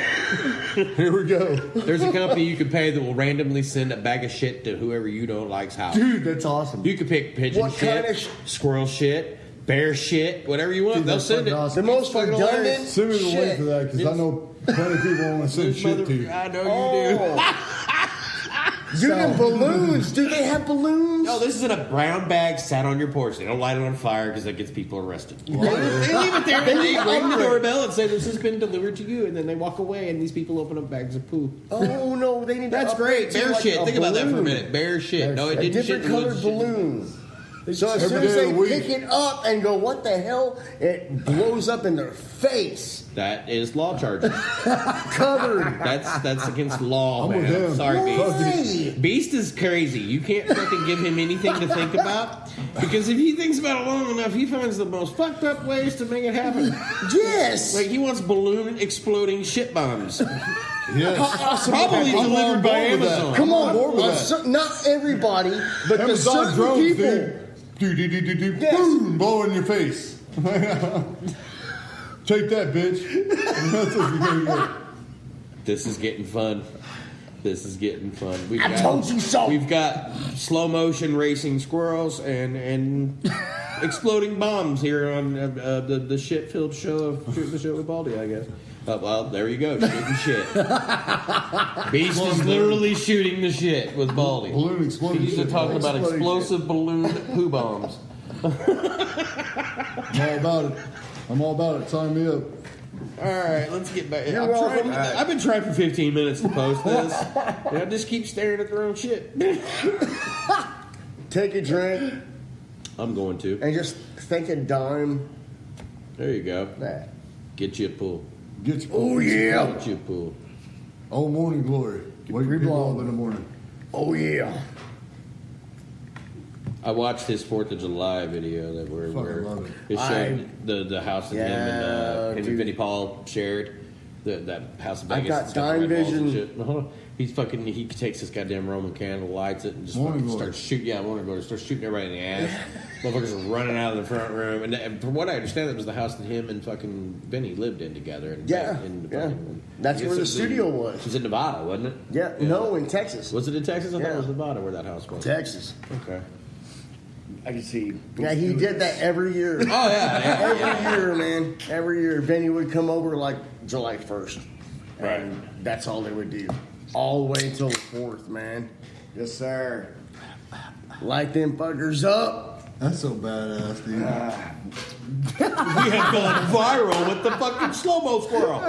Here we go. There's a company you can pay that will randomly send a bag of shit to whoever you don't like's house. Dude, that's awesome. You can pick pigeon What shit, kind of squirrel shit, bear shit, whatever you want. Dude, They'll that's send it. fucking awesome. The most Fucking redundant hilarious. Send me the link shit. for that because I know plenty of people want to send shit to you. I know you do. Dude, and balloons. Do they have balloons? No, this is in a brown bag sat on your porch. They don't light it on fire because that gets people arrested. They leave it there and they ring the doorbell and say this has been delivered to you, and then they walk away and these people open up bags of poo. Oh no, they need to That's upgrade great. to Bear like shit. a Think about that for a balloon. minute. Bear shit. No, it A didn't different shit. colored balloon. So as Every soon as day of they the week. pick it up and go, what the hell? It blows up in their face. That is law charges. Covered. That's against law, I'm with man. him. Sorry, Why? Beast. Beast is crazy. You can't fucking give him anything to think about because if he thinks about it long enough, he finds the most fucked up ways to make it happen. Yes. Like he wants balloon exploding shit bombs. Yes. Probably I'm delivered on by board with that. Amazon. Come on, board with that. not everybody, but the Amazon certain drones, people. dude. Yes. Boom, blow in your face. Take that, bitch. That's what you're gonna get. This is getting fun. This is getting fun. I told you so. We've got slow motion racing squirrels and exploding bombs here on the shit filled show of Shooting the Shit with Baldy, I guess. Well, there you go, shooting shit. Beast is literally shooting the shit with Baldy. Balloon exploding He's shit. talking about Exploding explosive balloon poo bombs. I'm all about it. Sign me up. All right, let's get back. You're welcome. I've been trying for 15 minutes to post this, and I just keep staring at the wrong shit. Take a drink I'm going to. and just think a dime. There you go. That. Get you a pool. Get your Oh yeah. Get you a pool. Oh, morning glory. Wake your people up in the morning. Oh yeah. I watched his 4th of July video that where love it. it showed the house that him and dude. Vinnie Paul shared. That house in I Vegas. got that's the dime red walls and vision. shit. He takes this goddamn Roman candle, lights it, and just Morning fucking glory. starts shooting. Yeah, morning glory. Starts shooting everybody in the ass. Motherfuckers are running out of the front room. And from what I understand, that was the house that him and fucking Vinny lived in together. And Yeah, in yeah. fucking- That's I guess where the it was studio in- was. It was in Nevada, wasn't it? Yeah. No, in Texas. Was it in Texas? I thought Yeah. it was Nevada where that house was. Texas. Okay. I can see. Yeah, he did that every year. Oh yeah. Every year, man. Every year, Vinny would come over like July 1st. And that's all they would do. All the way until the 4th, man. Yes, sir. Light them fuckers up. That's so badass, dude. We have gone viral with the fucking slow-mo squirrel.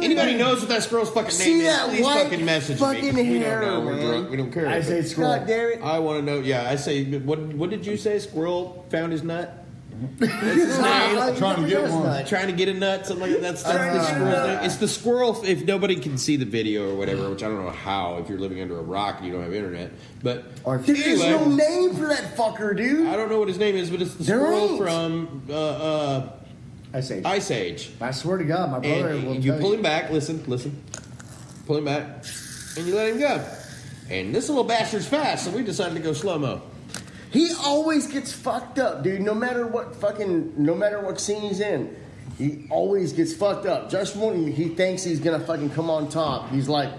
Anybody knows what that squirrel's fucking See name is? that Please white fucking message fucking me. hair, We don't know. We're man. drunk. We don't care. I say squirrel. God damn it. I want to know. Yeah, I say. What did you say? Squirrel found his nut. That's his name. Trying to get one. Trying to get a nut, something like that. That's the squirrel's name. It's the squirrel. If nobody can see the video or whatever, which I don't know how, if you're living under a rock and you don't have internet, but There is no name for that fucker, dude. I don't know what his name is, but it's the There squirrel ain't. from Ice Age. Ice Age. I swear to God, my brother will And you tell pull him back. Listen. Pull him back, and you let him go. And this little bastard's fast, so we decided to go slow mo. He always gets fucked up, dude. No matter what scene he's in, he always gets fucked up. Just when he thinks he's gonna fucking come on top, he's like,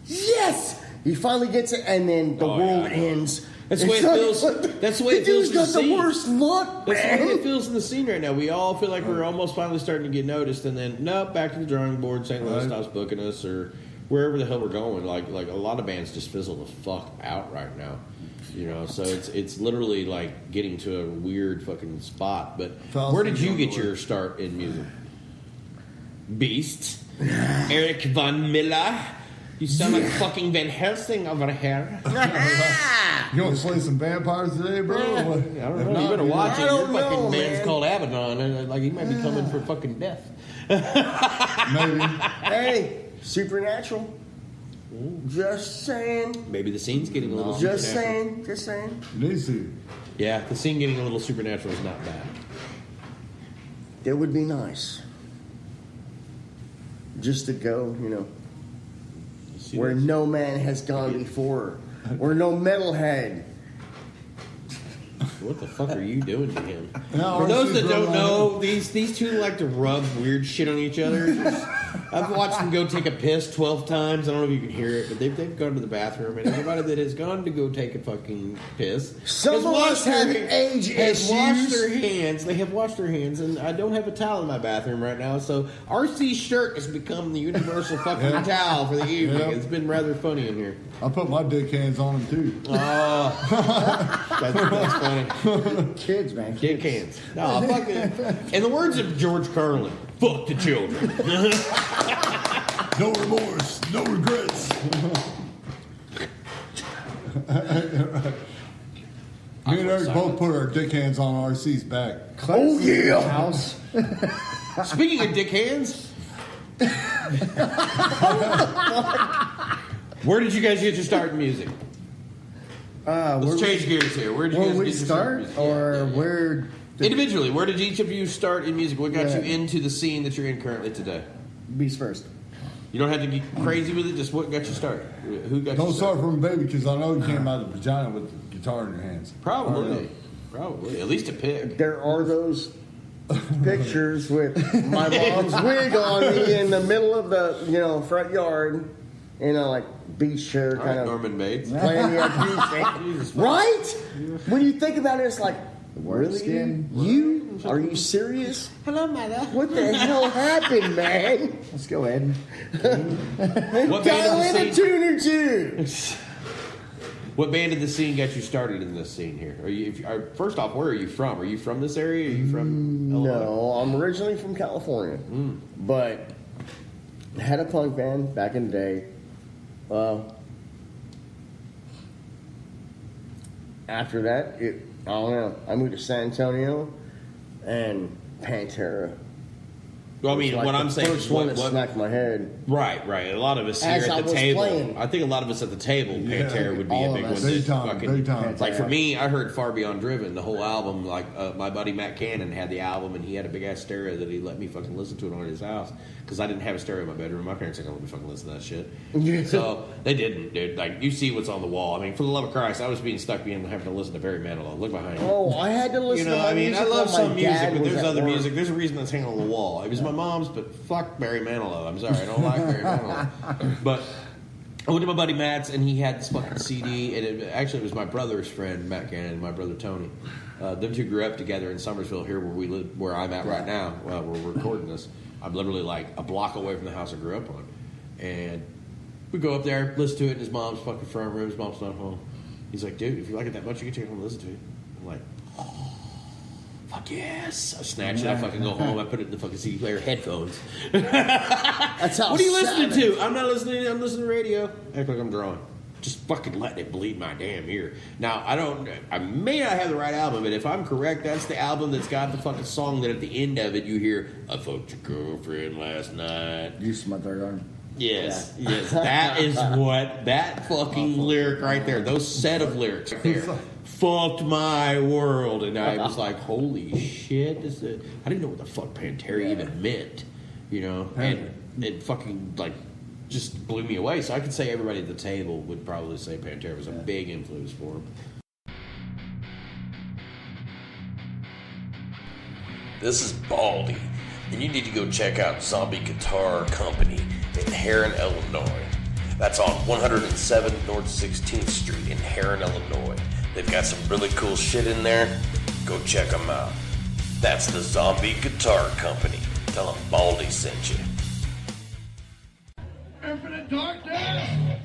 yes! He finally gets it, and then the world ends. That's the way it feels. That's the way it feels in the Dude's got the scene. worst luck, That's the way man. it feels in the scene right now. We all feel like we're almost finally starting to get noticed, and then nope, back to the drawing board. St. Louis stops booking us, or wherever the hell we're going. Like a lot of bands just fizzle the fuck out right now. You know, so it's literally like getting to a weird fucking spot. But Faust where did you get Gilmore. your start in music? Beast, Eric Von Miller. You sound like fucking Van Helsing over here. You want to slay some vampires today, bro? I don't know. You better watch it. I Your don't fucking know, band's man. called Abaddon, and like he might be coming for fucking death. Maybe. Hey, supernatural. Just saying. Maybe the scene's getting a little Just supernatural. saying. Just saying. Needs to. Yeah, the scene getting a little supernatural is not bad. It would be nice. Just to go, See where this? no man has gone before. Where no metalhead. What the fuck are you doing to him? No, For those that RC's don't running know, these two like to rub weird shit on each other. I've watched them go take a piss 12 times. I don't know if you can hear it, but they've gone to the bathroom, and everybody that has gone to go take a fucking piss Some has of washed us have their- age has washed issues. their hands. They have washed their hands, and I don't have a towel in my bathroom right now, so RC's shirt has become the universal fucking Yeah. towel for the evening. Yeah. It's been rather funny in here. I put my dick hands on him too. That's funny. Kids, man. Dick hands. No, fuck it. In the words of George Carlin, fuck the children. No remorse, no regrets. Me and Eric both put our dick hands on RC's back. Oh, yeah. House. Speaking of dick hands, where did you guys get your start in music? Let's change gears here. Where did you guys get your start in music? Or where? Individually, where did each of you start in music? What got you into the scene that you're in currently today? Beast first. You don't have to get crazy with it. Just what got you started? Who got you started? Don't start from a baby because I know you came out of the vagina with the guitar in your hands. Probably. At least a pick. There are those pictures with my mom's wig on me in the middle of the front yard, like beach chair kind of Norman Bates playing the acoustic. Right? When you think about it, it's like, really? Skin. You? Are you serious? Hello, mother. What the hell happened, man? Let's go, Ed. What Dial in a band of the scene? tune or two. What band of the scene got you started in this scene here? First off, where are you from? Are you from this area? Are you from Illinois? No, I'm originally from California, but had a punk band back in the day. After that, I don't know. I moved to San Antonio, and Pantera. Well, I mean, was what I'm the saying first is one that smacked my head. Right. A lot of us As here I at the was table. playing. I think a lot of us at the table, Pantera would be a all big of one. us. Big time, fucking- big time. Like for me, I heard Far Beyond Driven, the whole album. Like my buddy Matt Cannon had the album, and he had a big ass stereo that he let me fucking listen to it on his house because I didn't have a stereo in my bedroom. My parents ain't gonna let me fucking listen to that shit. So they didn't, dude. Like you see what's on the wall. I mean, for the love of Christ, I was having to listen to Barry Manilow. Look behind you. Oh, I had to listen to my music I love while some my music, dad but was there's at other work. music. There's a reason that's hanging on the wall. It was my mom's, but fuck Barry Manilow. I'm sorry, I don't like Barry Manilow. But I went to my buddy Matt's, and he had this fucking CD, and it was my brother's friend, Matt Cannon, and my brother Tony. Them two grew up together in Summersville, here where we live, where I'm at right now. We're recording this. I'm literally like a block away from the house I grew up on, and we go up there, listen to it in his mom's fucking front room. His mom's not home. He's like, dude, if you like it that much, you can take it home and listen to it. I'm like, fuck yes. I snatch it. I fucking go home. I put it in the fucking CD player headphones. That's how. What are you listening savage. to? I'm not listening. I'm listening to radio. Act like I'm drawing. Just fucking letting it bleed my damn ear. Now, I may not have the right album, but if I'm correct, that's the album that's got the fucking song that at the end of it you hear, I fucked your girlfriend last night. You my third arm. Yes. That is what, that fucking lyric right there, those set of lyrics right there, fucked my world. And I was like, holy shit. I didn't know what the fuck Pantera even meant, and it fucking, like, just blew me away. So I could say everybody at the table would probably say Pantera was a big influence for him. This is Baldy, and you need to go check out Zombie Guitar Company in Heron, Illinois. That's on 107 North 16th Street in Heron, Illinois. They've got some really cool shit in there. Go check them out. That's the Zombie Guitar Company. Tell them Baldy sent you. Infinite darkness!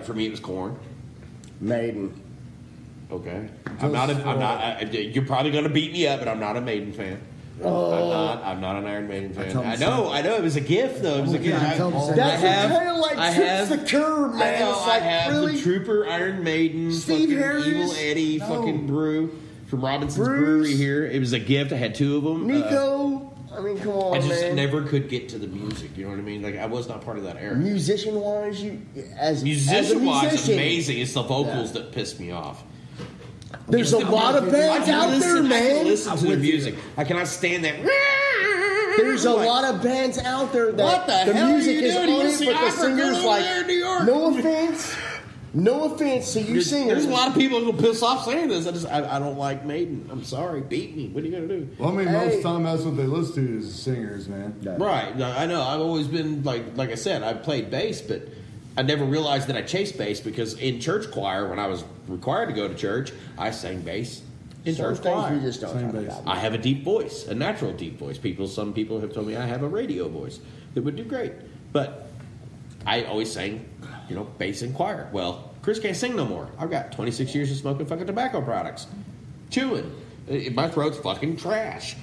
like for me, it was Korn. Maiden. Okay. I'm not. You're probably gonna beat me up, but I'm not a Maiden fan. Oh. I'm not an Iron Maiden fan. I I know. It was a gift, though. It was a gift. That's kind of like Trips the Curve, man. I know. It's like, I have really? the Trooper Iron Maiden, Steve fucking Harris? Evil Eddie, fucking brew from Robinson's Brewery here. It was a gift. I had 2 of them. Nico. I mean, come on, I just man. never could get to the music. You know what I mean? Like I was not part of that era. Musician-wise, as a Musician-wise, musician, amazing. It's the vocals that pissed me off. there's a lot of bands out there, I can man. listen to the music. I cannot stand that. There's a lot of bands out there that What the hell music are you is doing? on You it, see but the Africa singer's over like, there in New York. no offense to you singers. There's a lot of people who will piss off saying this. I don't like Maiden. I'm sorry. Beat me. What are you gonna do? Well, I mean, most of the time that's what they listen to is singers, man. Right. I know. I've always been like I said. I played bass, but I never realized that I chased bass because in church choir, when I was required to go to church, I sang bass in Some church things choir. we just don't Same talk bass. about. I have a deep voice, a natural deep voice. Some people have told me I have a radio voice that would do great, but I always sang, bass and choir. Well, Chris can't sing no more. I've got 26 years of smoking fucking tobacco products, chewing. My throat's fucking trash.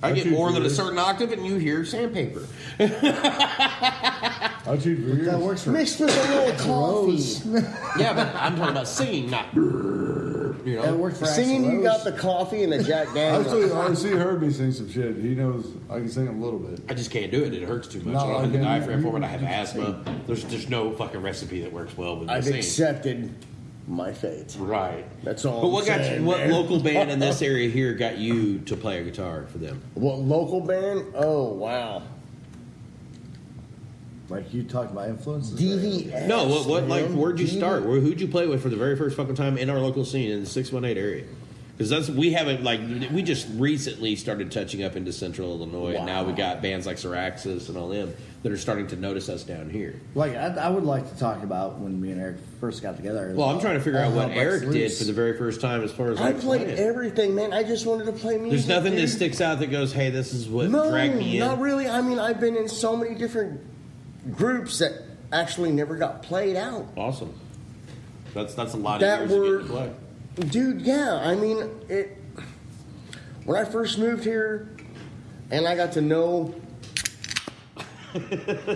I get more than a certain octave, and you hear sandpaper. I'll cheat for That years. works for Mixed with a little coffee. Yeah, but I'm talking about singing, not. That worked for Singing, Axl you got Rose. the coffee and the Jack Daniels. Actually, RC heard me sing some shit. He knows I can sing a little bit. I just can't do it. It hurts too much. No, I don't have the I can- diaphragm for it. I have you can asthma. There's no fucking recipe that works well with me I've singing. accepted my fate. Right. That's all. But what I'm got saying, you, what man. local band in this area here got you to play a guitar for them? What local band? Oh wow, Like you talked about influences. DVS. No, what like man. where'd you DV start? Who'd you play with for the very first fucking time in our local scene in the 618 area? Because we haven't we just recently started touching up into Central Illinois, and now we got bands like Syraxis and all them that are starting to notice us down here. Like I would like to talk about when me and Eric first got together. Well, I'm trying to figure out what Hell Eric Breaks did Loose. for the very first time as far as I like played playing. everything, man. I just wanted to play music. There's nothing that dude. sticks out that goes, hey, this is what No, dragged me in. not really. I mean, I've been in so many different groups that actually never got played out. Awesome. That's a lot That of years were- to get to play. Dude, yeah. I mean, it. When I first moved here, and I got to know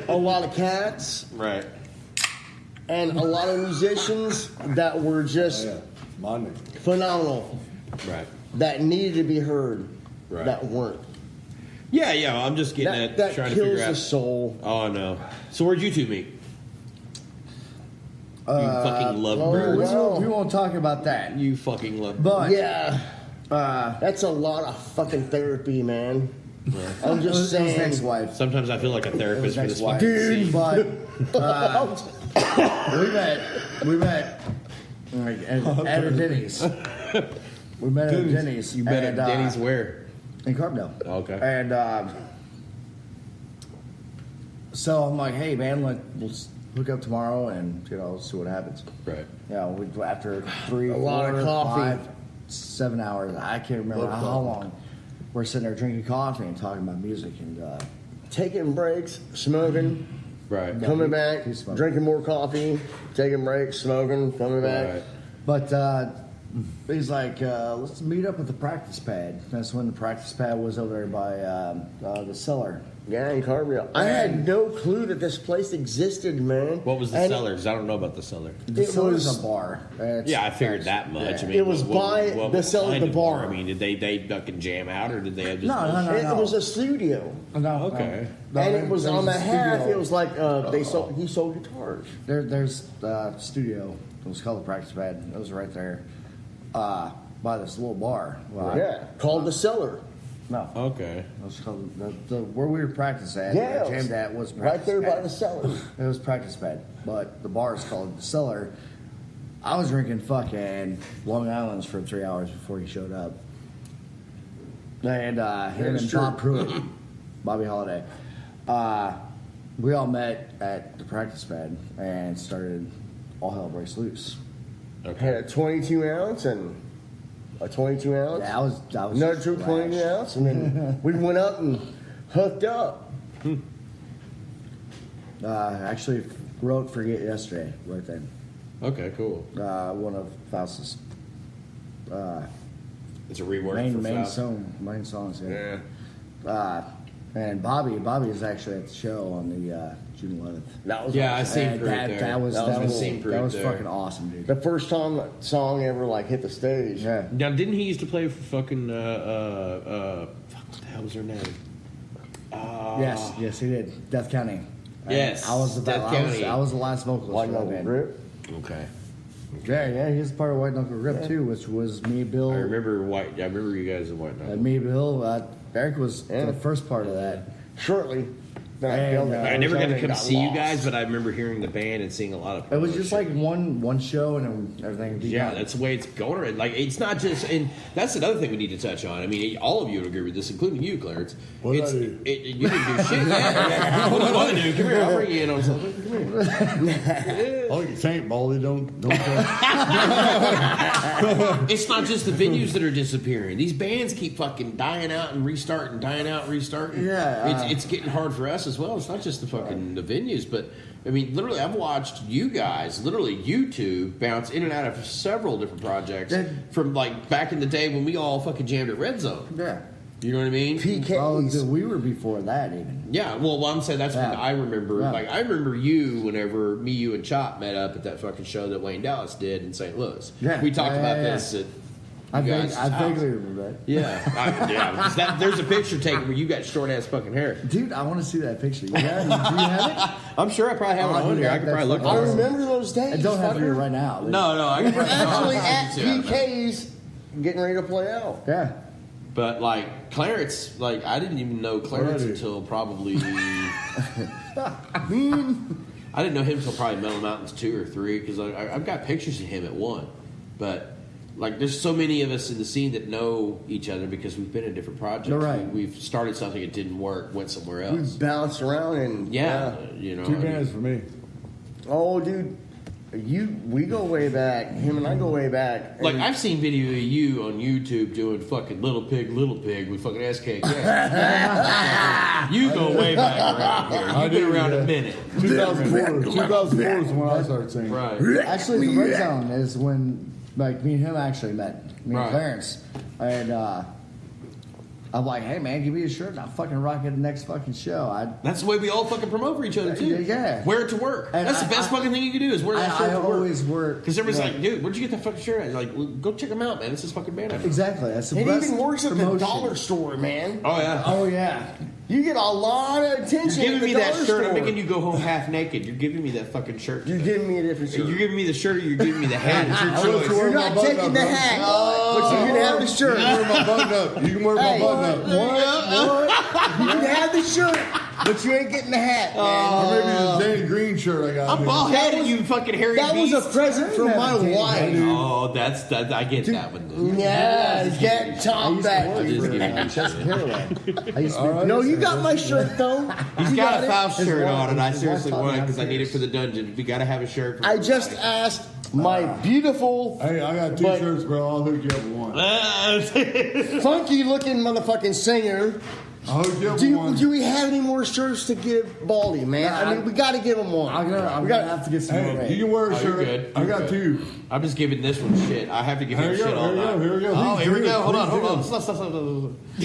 a lot of cats Right. and a lot of musicians that were just Yeah, Monday. phenomenal, Right. that needed to be heard, Right. that weren't. Yeah. I'm just getting That, at that trying to kills figure the out. soul. Oh no. So where'd you two meet? You fucking love oh, birds. wow. We won't talk about that. You fucking love But Yeah, that's a lot of fucking therapy, man. I'm it just was his saying. ex-wife. Sometimes I feel like a therapist for this Ex-wife. fucking Dude. scene. But we met like, at a Denny's. We met at a Denny's. You bet and, at Denny's where? in Carbondale. Okay. And so I'm like, hey man, let's hook up tomorrow and see what happens. Right. After 3, A lot of 4, coffee. 5, 7 hours, I can't remember Love how coffee. long. We're sitting there drinking coffee and talking about music and Taking breaks, smoking, Right. coming back, He's smoking. drinking more coffee, taking breaks, smoking, coming back. Right. But he's like, let's meet up at the practice pad. That's when the practice pad was over there by the cellar. Yeah, in Carbondale. I had no clue that this place existed, man. What was the And cellar? Because I don't know about the cellar. The It cellar's was- a bar. Yeah, I figured that much. I mean, It was by the cellar, kind the of bar. I mean, did they fucking jam out, or did they have just No. It was a studio, No, Okay. no, and it was there's on a the half. studio. It was like he sold guitars. There's a studio. It was called the practice pad. It was right there by this little bar. Well, Yeah, called the cellar. No. Okay. It was called the where we were practicing at. Yeah, jammed at was right practice there by pad. the cellar. It was practice pad, but the bar is called the cellar. I was drinking fucking Long Island's for 3 hours before he showed up. And him That's and true. Bob Pruitt, Bobby Holiday, we all met at the practice pad and started All Hell Breaks Loose. Had a 22 ounce and a 22 ounce. Yeah, I was Another two 22 trash. ounce, and then we went up and hooked up. Actually wrote Forget Yesterday right then. Okay, cool. One of Faust's It's a rework for Faust. main songs. Yeah. And Bobby is actually at the show on the June 11th. That was Yeah, I awesome. seen And Fruit there. that was there. fucking awesome, dude. The first time that song ever like hit the stage. Yeah. Now, didn't he used to play for fucking fuck, what the hell was her name? Yes, he did. Death County. Yes, I was Death County. I was the last vocalist White for that Knuckle band. Grip. Okay. Yeah, he was part of White Knuckle Grip too, which was me, Bill. I remember you guys in White Knuckle. Me, Bill. Eric was the first part of that. Shortly. And, I never got to come see you lost. guys, but I remember hearing the band and seeing a lot of. It was just like promotion. one show and everything. Yeah, that's the way it's going. Like, it's not just, and that's another thing we need to touch on. I mean, all of you would agree with this, including you, Clarence. What did I It's, do? You didn't do shit. Yeah. What do I do? Come here, I'll bring you in on something. Come here. Oh, you can't, Baldy. Don't. It's not just the venues that are disappearing. These bands keep fucking dying out and restarting, dying out, restarting. Yeah, it's getting hard for us as well. It's not just the fucking the venues, but I mean, literally, I've watched you guys, literally you two, bounce in and out of several different projects from like back in the day when we all fucking jammed at Red Zone. Yeah. You know what I mean? PKs. Oh, dude, we were before that even. Yeah, well, I'm saying that's when Yeah. I remember. Yeah. Like, I remember you whenever me, you, and Chop met up at that fucking show that Wayne Dallas did in St. Louis. Yeah. We talked about Yeah. this at I you guys' house. vaguely remember that. Yeah, because there's a picture taken where you got short ass fucking hair. Dude, I want to see that picture. Do you have it? I'm sure I probably have it on here. I could probably look. I for it. remember those days. I don't have it fucker. here right now. No, I can Actually, at see it. PK's getting ready to play out. Yeah. But like Clarence, like I didn't even know Clarence Already. until probably. I didn't know him until probably Metal Mountains 2 or 3 because I've got pictures of him at 1, but like there's so many of us in the scene that know each other because we've been in different projects. You're right. We've started something, it didn't work, went somewhere We else. bounced around and Yeah, you know. Two I mean, bands for me. Oh, dude, we go way back. Him and I go way back. like And I've seen video of you on YouTube doing fucking Little Pig with fucking SKK. You go way back around here. You've been around a minute. 2004 is when I started singing. Right. Actually, the Red Zone is when, like, me and him actually met. Me Right. and Clarence. And I'm like, hey, man, give me a shirt and I'll fucking rock it the next fucking show. That's the way we all fucking promote for each other too. Yeah. Wear it to work. And That's the best fucking thing you can do is wear that shirt I to work. always work. Because everybody's yeah. like, dude, where'd you get that fucking shirt? And like, well, go check them out, man. It's this fucking band. Exactly. That's the it best even works at the promotion. dollar store, man. Oh yeah. Oh, yeah. You get a lot of attention. You're at giving the me that dollar shirt. I'm store. making you go home half naked. You're giving me that fucking shirt. You're giving me a different shirt. You're giving me the shirt or you're giving me the hat. It's your I was choice. wearing You're my not button taking up, the bro. hat, but you can have the shirt. You can wear my button up. You can wear my Hey. button up. You can have the shirt, but you ain't getting the hat, man. Or maybe the Danny Green shirt I got. I'm here. bald headed, you fucking hairy That was beast. a present from my wife. Oh, that I get that one. Dude. Yeah, you can't top that. I just dude. give you Chester Caraway. I used to be No, you got my shirt though. He's You got a it. Faust His shirt wife- on, and I his seriously wife taught me want it how to because I do need it this. for the dungeon. We got to have a shirt. For I just asked my beautiful, Hey, I got two But- shirts, bro. I'll hook you up with one. funky looking motherfucking singer. I'll hook you up with one. Do we have any more shirts to give Baldy, man? I mean, we got to give him one. I'm We gonna got- have to get some more. Hey, you can wear a Oh, you're shirt. good. I You're got good. two. I'm just giving this one shit. I have to give Here him we shit go, all here we night. go, here we go. Oh, Please here we do go. it, Hold on, please hold on. do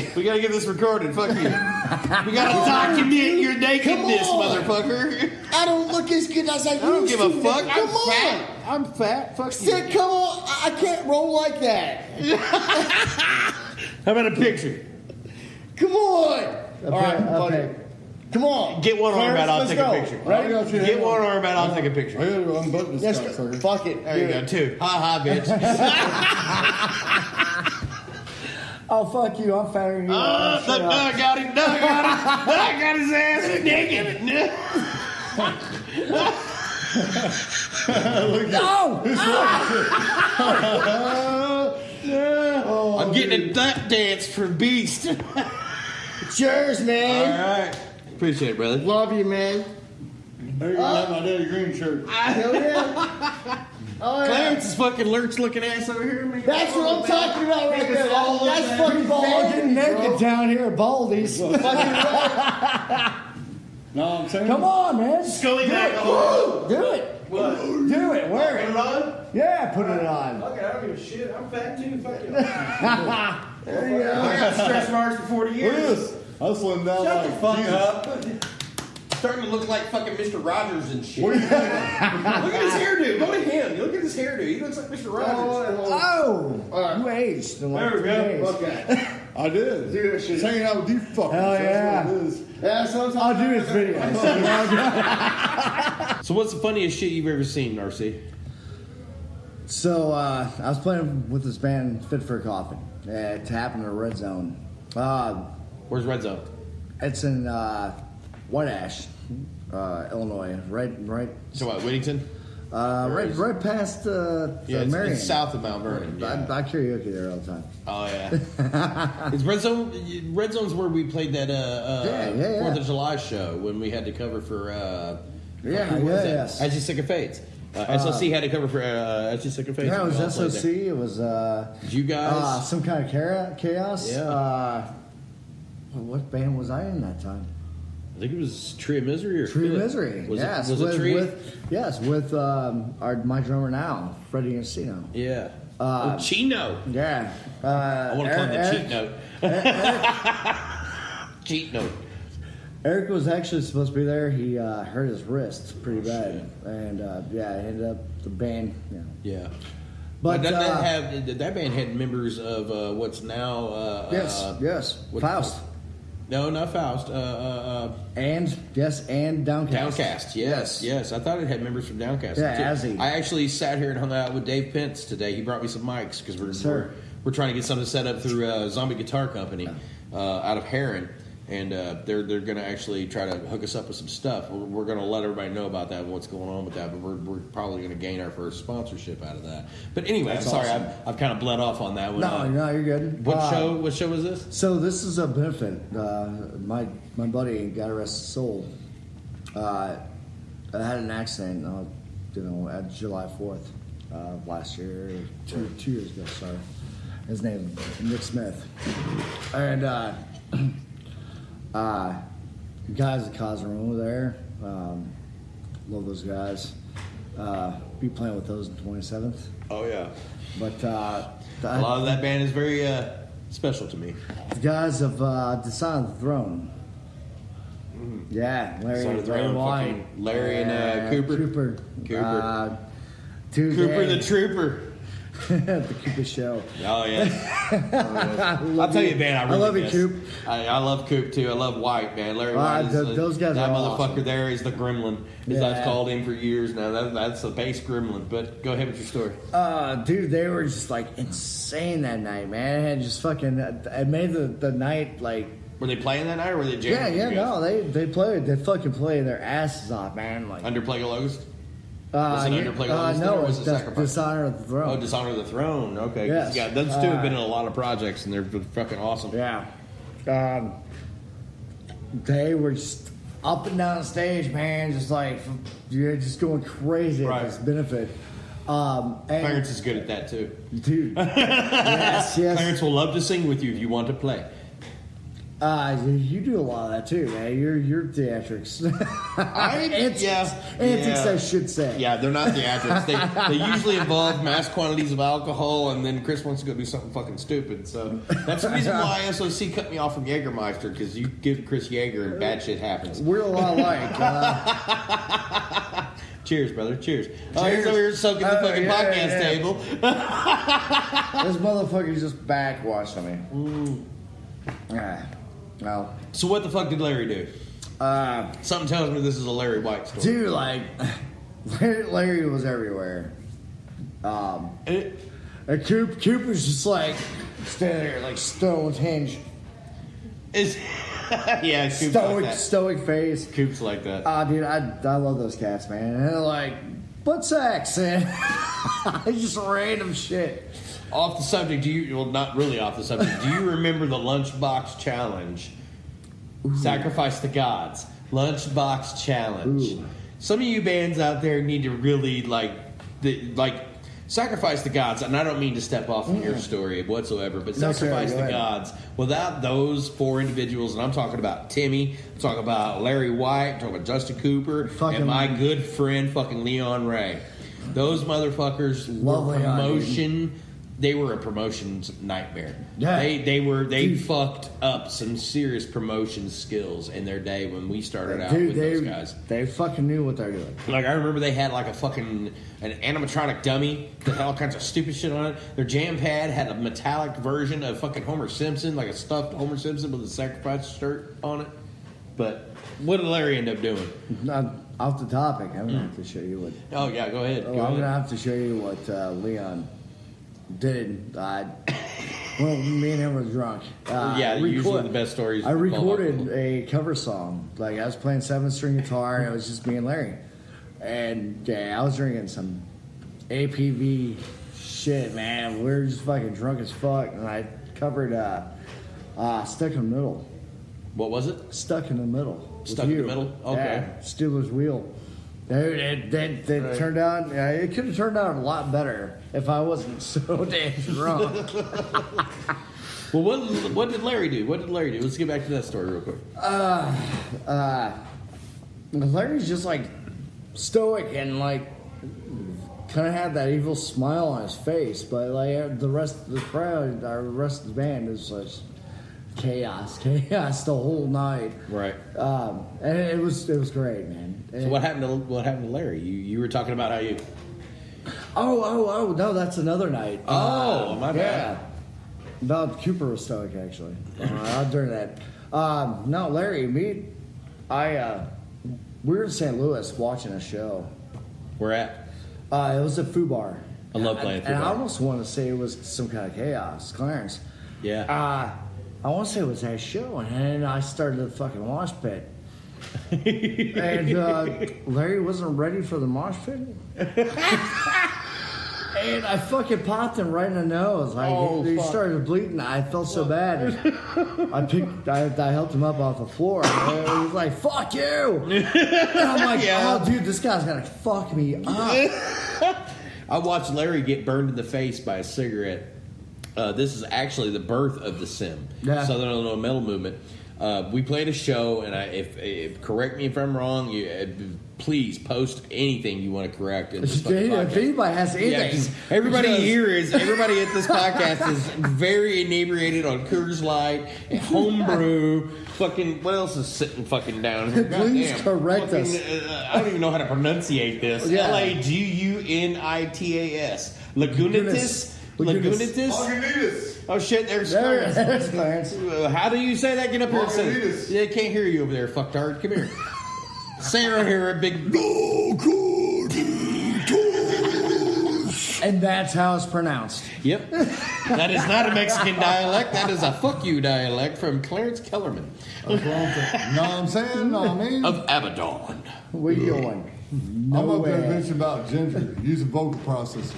Stop. We gotta get this recorded. Fuck you. We gotta document your nakedness, Come on. motherfucker. I don't look as good as I used I don't give to. a fuck. Nick. I'm Come on. fat. I'm fat. Fuck you. Said, come on. I can't roll like that. How about a picture? Come on. All right, fuck Okay. it. Come on. Get one arm Clarence, out. I'll let's take go. a picture. I got you. Get one arm out. I'll take a picture. I gotta unbutton Let's this go. cocksucker. Fuck it. There you go. 2. Ha ha, bitch. Oh, fuck you. I'm fatter than you. Shut up. I got him. I got his ass naked. No! I'm getting a duck dance for Beast. Cheers, man. All right. Appreciate it, brother. Love you, man. There you go. Have my Danny Green shirt. Hell yeah. Oh, yeah. Clarence's fucking lurch looking ass over here. Man. That's what I'm talking about right there. That's fucking All ball. getting naked down here at Baldy's. Fucking right. No, I'm saying. Come on, man. Scully back. Do it. What? Do it. Wear it. Put it on? Yeah, put it on. Fuck it, I don't give a shit. I'm fat too. Fuck it. There you go. I got stretch marks for 40 years. Look at this. I was slim down Shut like the fuck Jesus. up. Starting to look like fucking Mr. Rogers and shit. What do you think? Look at his hairdo. Go to him. Look at his hairdo. He looks like Mr. Rogers. Oh, you aged. There we go. Fuck that. I did. Do that shit. Just hanging out with you fuckers. Hell That's yeah. what it is. Yeah, sometimes I'll do this video. So what's the funniest shit you've ever seen, RC? So I was playing with this band, Fit for a Coffin. It happened in a Red Zone. Where's Red Zone? It's in White Ash, Illinois. Right. So what, Whittington? Right past Yeah, Marion. it's south of Mount Vernon. Yeah. I karaoke there all the time. Oh yeah. Is Red Zone? Red Zone's where we played that Yeah. 4th of July show when we had to cover for. Yes. As You Sick of Fades. SOC had to cover for As You Sick of Fades. Yeah, it We all was played SOC. there. It was Did you guys? some kind of chaos. Yeah. What band was I in that time? I think it was Tree of Misery or Tree of Philip. Misery. Was yes, it with, Tree? with my drummer now, Freddie Encino. Yeah. Chino. Yeah. I want to call it the cheat note. Cheat note. Eric was actually supposed to be there. He hurt his wrist pretty bad, and it ended up the band. Yeah. But that band had members of what's now yes, what- Faust. No, not Faust. And Downcast. Downcast, yes. I thought it had members from Downcast. Yeah, too. Azzy. I actually sat here and hung out with Dave Pence today. He brought me some mics because we're trying to get something set up through Zombie Guitar Company out of Heron. And they're going to actually try to hook us up with some stuff. We're going to let everybody know about that and what's going on with that. But we're probably going to gain our first sponsorship out of that. But anyway, That's I'm sorry, awesome. I've kind of bled off on that one. No, you're good. What show was this? So this is a benefit. My buddy got arrested soul. I had an accident, at July 4th last year, two years ago. Sorry, his name Nick Smith, and guys that caused a room over there. Love those guys. Be playing with those on 27th. Oh yeah, But a lot of that band is very special to me. the guys of Design the Throne. Yeah, Larry, Design of the Larry Throne, White, fucking Larry and Cooper. Cooper, Cooper. Tuesday, the Trooper. the Cooper Show. Oh yeah. I'll tell you, man. I love you, miss. Coop. I love Coop too. I love White, man. Larry White. Those guys that are motherfucker awesome. there is the gremlin, as Yeah. I've called him for years now. That's the base gremlin. But go ahead with your story. Dude, they were just like insane that night, man. And just fucking, it made the night like. Were they playing that night or were they jamming? Yeah, no, they played. They fucking played their asses off, man. Like Under Plague of Locusts? Was it Under Plague of Locusts? no, or was it's it Sacrifice? Dishonor of the Throne. Oh, Dishonor of the Throne. Okay. Yes. Yeah, those two have been in a lot of projects and they're fucking awesome. Yeah. They were just up and down the stage, man, just like you're just going crazy Right. at this benefit. And Clarence is good at that too. dude, yes. Clarence will love to sing with you if you want to play. You do a lot of that too, man. You're theatrics. Antics, yeah. I should say. Yeah, they're not theatrics. They usually involve mass quantities of alcohol, and then Chris wants to go do something fucking stupid. So that's the reason why SOC cut me off from Jägermeister, because you give Chris Jäger and bad shit happens. We're a lot alike. Cheers, brother. Cheers. Oh, he's over here soaking the fucking podcast table. This motherfucker's just backwashing me. Well, So what the fuck did Larry do? Something tells me this is a Larry White story. dude, like Larry was everywhere. And Coop was just like standing there like stone hinged, Yeah, Coop's like that. stoic face. Coop's like that. Dude, I love those cats, man. And they're like butt sex and just random shit. Off the subject, not really off the subject. Do you remember the Lunchbox Challenge? Ooh. Sacrifice the Gods. Lunchbox Challenge. Ooh. Some of you bands out there need to really sacrifice the gods, and I don't mean to step off of your story whatsoever, but No, sacrifice sir, the go ahead. gods. Without those 4 individuals, and I'm talking about Timmy, I'm talking about Larry White, I'm talking about Justin Cooper, Fucking- and my good friend fucking Leon Ray. Those motherfuckers Love were Leon, promotion. They were a promotions nightmare. Yeah. They Dude. fucked up some serious promotion skills in their day when we started out Dude, with those guys. they fucking knew what they're doing. Like, I remember they had like an animatronic dummy that had all kinds of stupid shit on it. Their jam pad had a metallic version of fucking Homer Simpson, like a stuffed Homer Simpson with a sacrifice shirt on it. But what did Larry end up doing? Off the topic, I'm gonna have to show you what. Oh yeah, go ahead. Oh, Go I'm ahead. gonna have to show you what Leon did. Well, me and him were drunk. Yeah, usually the best stories. I fall recorded off. a cover song. Like, I was playing 7-string guitar, and it was just me and Larry. And yeah, I was drinking some APV shit, man. We were just fucking drunk as fuck. And I covered Stuck in the Middle. What was it? Stuck in the Middle. with Stuck in the you. Middle? Okay. Yeah, Steelers Wheel. Dude, it turned out. Yeah, it could have turned out a lot better if I wasn't so damn drunk. Well, what did Larry do? What did Larry do? Let's get back to that story real quick. Larry's just like stoic and like kind of had that evil smile on his face, but like the rest of the crowd, the rest of the band is just chaos the whole night. Right. And it was great, man. So what happened to Larry? You were talking about how you. Oh no, that's another night. Oh, my bad. Yeah. No, Cooper was stoic actually. During that. No, Larry, we were in St. Louis watching a show. Where at? It was a Foo Bar. I love playing Foo And I Bar. almost want to say it was some kind of chaos. Clarence. Yeah. I want to say it was that show, and then I started the fucking mosh pit. And Larry wasn't ready for the mosh pit. And I fucking popped him right in the nose. Like, he started bleeding. I felt so bad. I helped him up off the floor. And he was like, "Fuck you!" And I'm like, "Oh, dude, this guy's gonna fuck me up." I watched Larry get burned in the face by a cigarette. This is actually the birth of the SIM, Southern Illinois Metal Movement. We played a show, and if correct me if I'm wrong. Please post anything you want to correct. In this fucking podcast. If anybody has anything, Yeah, 'cause everybody at this podcast is very inebriated on Coors Light, and homebrew. Fucking what else is sitting fucking down here? Please Goddamn. correct Fucking, us. I don't even know how to pronunciate this. Yeah. Lagunitas. Lagunitas. Lagunitas. Lagunitas. Oh shit! There's There's Clarence. Clarence. How do you say that? Get up here and say it. Lagunitas. Yeah, can't hear you over there, fucktard. Come here. Sarah here, a big. And that's how it's pronounced. Yep. That is not a Mexican dialect. That is a fuck you dialect from Clarence Kellerman Know what I'm saying? Know what I mean? of Abaddon. What are you doing? No I'm up there way. bitching about ginger. Use a vocal processor.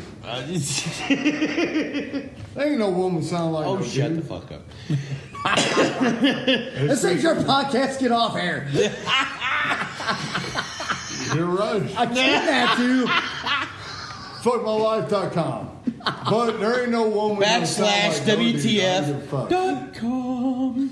There ain't no woman sound like Oh, no shut dude. the fuck up. This ain't your podcast. Get off air. You're right. I kidnapped you. Fuckmylife.com. But there ain't no woman gonna sound like no dude. I don't give a fuck. WTF.com.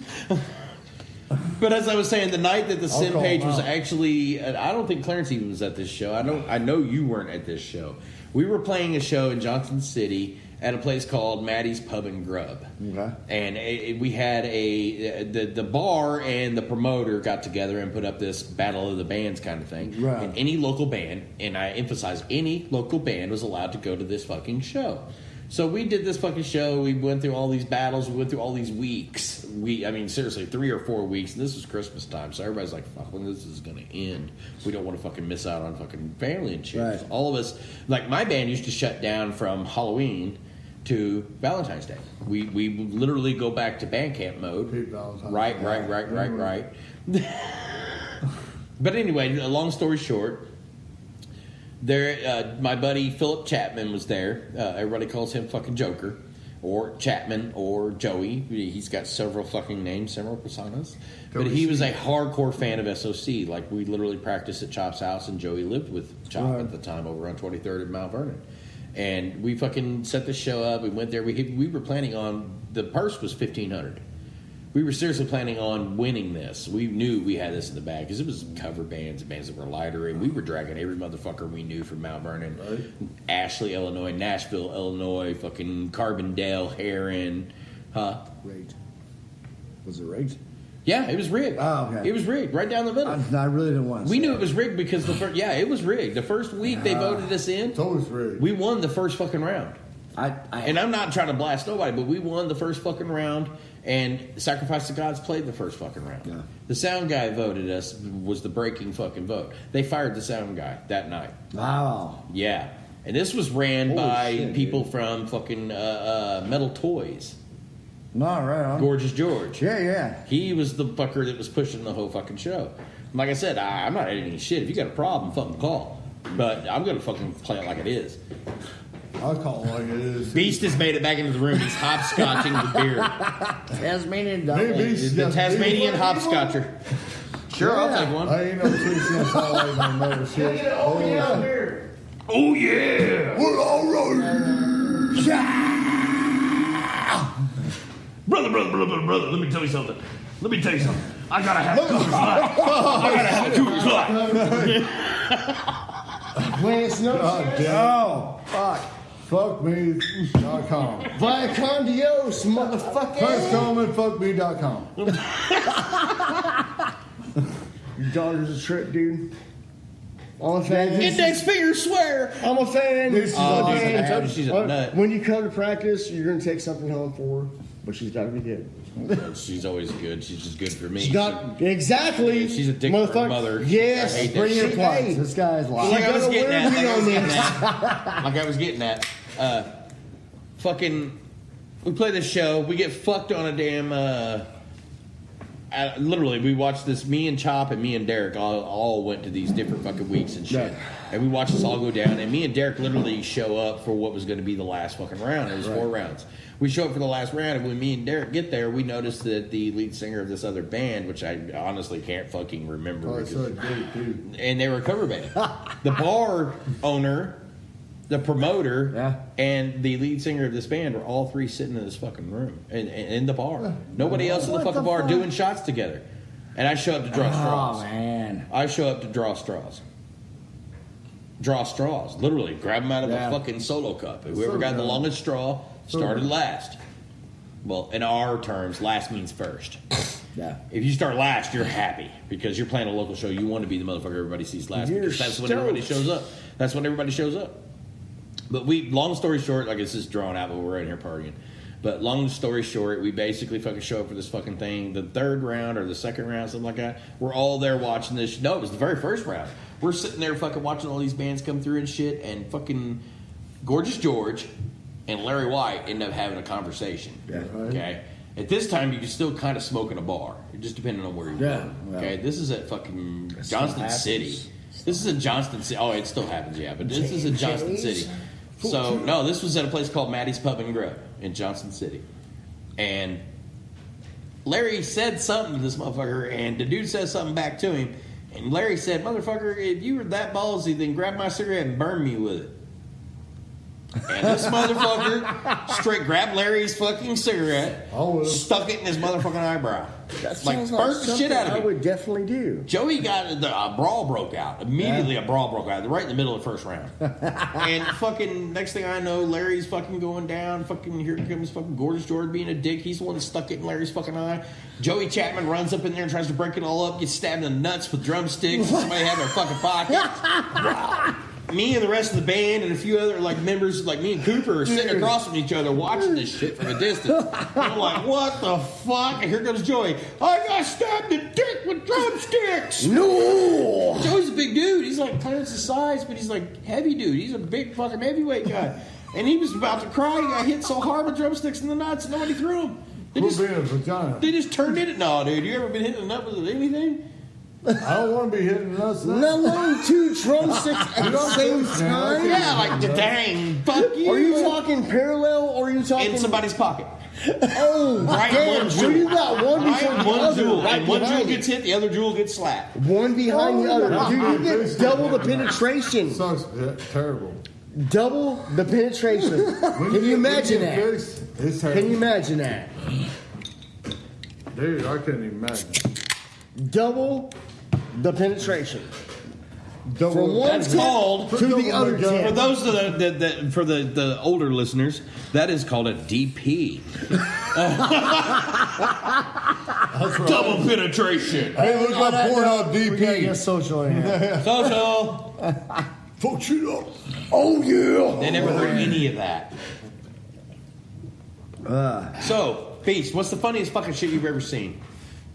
But as I was saying, the night that the Sim call page him was out. actually, I don't think Clarence even was at this show. I know you weren't at this show. We were playing a show in Johnson City at a place called Maddie's Pub and Grub. Okay. And we had the bar and the promoter got together and put up this battle of the bands kind of thing. Right. And any local band, and I emphasize any local band, was allowed to go to this fucking show. So we did this fucking show. We went through all these battles. We went through all these weeks. Seriously, 3 or 4 weeks. And this was Christmas time, so everybody's like, "Fuck, when this is gonna end? We don't want to fucking miss out on fucking family and shit." Right. All of us, like my band, used to shut down from Halloween to Valentine's Day. We literally go back to band camp mode. Hate Valentine's Right. But anyway, a long story short. There, my buddy Philip Chapman was there. Everybody calls him fucking Joker, or Chapman, or Joey. He's got several fucking names, several personas. But he was a hardcore fan of SOC. Like, we literally practiced at Chop's house, and Joey lived with Chop Right. at the time over on 23rd and Mount Vernon. And we fucking set the show up. We went there. We were planning on, the purse was $1,500. We were seriously planning on winning this. We knew we had this in the bag because it was cover bands and bands that were lighter, and we were dragging every motherfucker we knew from Mount Vernon, Ashley, Illinois, Nashville, Illinois, fucking Carbondale, Heron, Rigged. Was it rigged? Yeah, it was rigged. Oh, okay. It was rigged right down the middle. I really didn't want to. We knew it was rigged because it was rigged. The first week they voted us in. It's always rigged. We won the first fucking round. And I'm not trying to blast nobody, but we won the first fucking round, and Sacrifice to Gods played the first fucking round. Yeah. The sound guy voted us, was the breaking fucking vote. They fired the sound guy that night. Wow. Yeah. And this was ran Holy by shit, people dude. from fucking Metal Toys. No, right on. Gorgeous George. Yeah. He was the fucker that was pushing the whole fucking show. Like I said, I'm not editing shit. If you got a problem, fucking call. But I'm going to fucking play it like it is. I call it like it is. Beast has made it back into the room. He's hopscotching the beer. Tasmanian Maybe devil. Beast The got Tasmanian beef. hopscotcher. Sure, I'll take one. I ain't no 2 cents. I like my mother shit. Oh, yeah. We're all right. Brother, let me tell you something. I gotta have a Coors Light. I gotta have a Coors Light. When it's no God damn. Oh, fuck. Fuckme.com. Via con Dios, motherfucker. First comment, fuckme.com. Your daughter's a trip, dude. I'm a fan. Index finger swear. I'm a fan. This is Oh, a dude, I told you she's a nut. When you come to practice, you're going to take something home for her, but she's got to be good. She's always good. She's just good for me. She's got, exactly. She's a dick for her motherfucker. mother. Yes. I hate that Bring your shit. plugs. This guy's Like lying. I was gotta getting wear at. me on Like I was getting at. Fucking. We play this show. We get fucked on a damn. Literally, we watched this. Me and Chop and me and Derek all went to these different fucking weeks and shit. Yeah. And we watched this all go down. And me and Derek literally show up for what was going to be the last fucking round. It was 4 rounds. We show up for the last round, and when me and Derek get there, we notice that the lead singer of this other band, which I honestly can't fucking remember, Oh, it's so great, dude. and they were a cover band. The bar owner, the promoter, Yeah. and the lead singer of this band were all 3 sitting in this fucking room in the bar. Nobody else in the What fucking the bar fuck? doing shots together. And I show up to draw Oh, straws. man. I show up to draw straws. Draw straws. Literally, grab them out of Yeah. a fucking solo cup. Whoever So got the dumb. longest straw started dumb. last. Well, in our terms, last means first. Yeah. If you start last, you're happy because you're playing a local show. You want to be the motherfucker everybody sees last You're because that's when everybody stoked. shows up. That's when everybody shows up. But long story short, I guess this is drawn out, but we're in here partying. But long story short, we basically fucking show up for this fucking thing. The 3rd round or the 2nd round, something like that. We're all there watching this. No, it was the very first round. We're sitting there fucking watching all these bands come through and shit, and fucking Gorgeous George and Larry White end up having a conversation. Yeah. Okay. At this time, you can still kind of smoke in a bar, just depending on where you're Yeah, going. well, Okay. This is at fucking still Johnston happens. City. This is in Johnston City. Oh, it still happens, yeah. But this is in Johnston City. So no, this was at a place called Maddie's Pub and Grill in Johnston City, and Larry said something to this motherfucker, and the dude said something back to him, and Larry said, "Motherfucker, if you were that ballsy, then grab my cigarette and burn me with it." And this motherfucker straight grabbed Larry's fucking cigarette, stuck it in his motherfucking eyebrow, That like sounds burnt the shit something out of I him. would definitely do. Joey got a brawl broke out. Immediately a brawl broke out right in the middle of the first round. And fucking next thing I know, Larry's fucking going down. Fucking here comes fucking Gorgeous George being a dick. He's the one that stuck it in Larry's fucking eye. Joey Chapman runs up in there and tries to break it all up, gets stabbed in the nuts with drumsticks. Somebody had their fucking pocket. Me and the rest of the band and a few other like members, like me and Cooper, are sitting across from each other watching this shit from a distance. And I'm like, what the fuck? And here comes Joey. I got stabbed in the dick with drumsticks. No! Joey's a big dude. He's like Clarence the size, but he's like heavy dude. He's a big fucking heavyweight guy. And he was about to cry. He got hit so hard with drumsticks in the nuts, and nobody threw him. They We'll just, be in a vagina. they just turned it. No, dude, you ever been hit in the nut with anything? I don't want to be hitting us. Not only 2 drumsticks at the same time? Yeah, like the dang, fuck you. Are you talking parallel or are you talking... in somebody's pocket? Oh, Right, damn. one So jewel. you got one Right, before the one other. jewel. Right And one jewel behind gets it. hit, the other jewel gets slapped. One behind the other. Dude, you get double the penetration. Sucks. Yeah, terrible. Double the penetration. Can you imagine that? It's Can you imagine that? Dude, I couldn't even imagine. Double the penetration. From one That's tip called to the other for tip. those for the older listeners. That is called a DP. Double penetration. Hey, look up Pornhub We gotta DP. get social in here. Social. Fuck shit up. Oh yeah. They never heard any of that. So, Beast, what's the funniest fucking shit you've ever seen?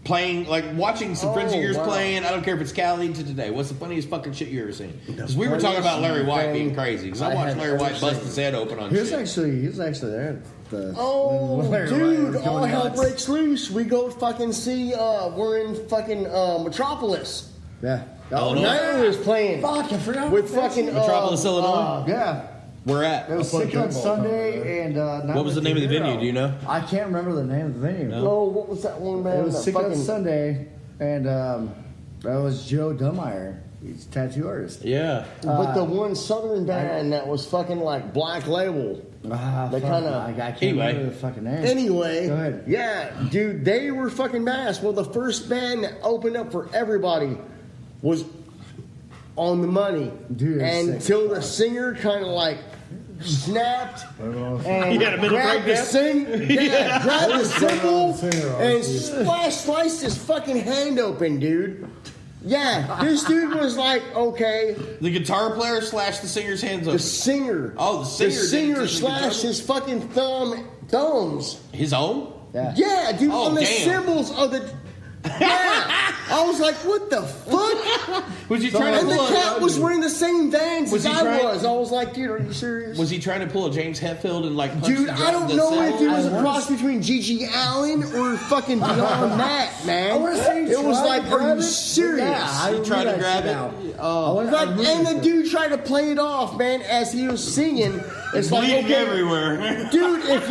Playing, like watching some friends of yours playing. I don't care if it's Cali to today. What's the funniest fucking shit you ever seen? Because we were talking about Larry White being crazy. Because I watched Larry White bust his head open on He was shit. actually there. When Oh, Larry White dude! was All going hell nuts. breaks loose. We go fucking see. We're in fucking Metropolis. Yeah. Illinois. Niner is playing. Fuck, I forgot. With fucking Metropolis, Illinois. Yeah. We're at. It was 6 on Sunday, and What was the name of the venue? Do you know? I can't remember the name of the venue. Oh, what was that one man? It was that 6 on fucking- Sunday, and that was Joe Dummeyer. He's a tattoo artist. Yeah. But the one Southern band that was fucking like Black Label. They fuck, kinda- I can't Anyway. remember the fucking name. Anyway, Go ahead. yeah, dude, they were fucking badass. Well, the first band that opened up for everybody was on the money. Dude, that's sick. until the singer kind of like snapped and He had a mental grabbed the breakdown? grabbed the cymbal singer, and sliced his fucking hand open, dude. Yeah, this dude was like, okay, The guitar player slashed the singer's hands the open. singer. Oh, the singer The did it singer to the slashed guitar- his fucking thumbs. His own? Yeah. Yeah, dude, Oh, on the damn. symbols of the. Yeah, I was like, what the fuck? Was he trying And to the pull cat a, was wearing the same Vans Was as he I trying- was. I was like, dude, are you serious? Was he trying to pull a James Hetfield and like punch Dude, the I don't the know if it cymbal? was a cross between Gigi Allen or fucking beyond that, man. I wanna say he It was tried like, to are grab you it. serious? Yeah, I He tried to realized grab now. it. Oh, Like, and the dude tried to play it off, man, as he was singing. It's like, bleeding okay, everywhere. dude, if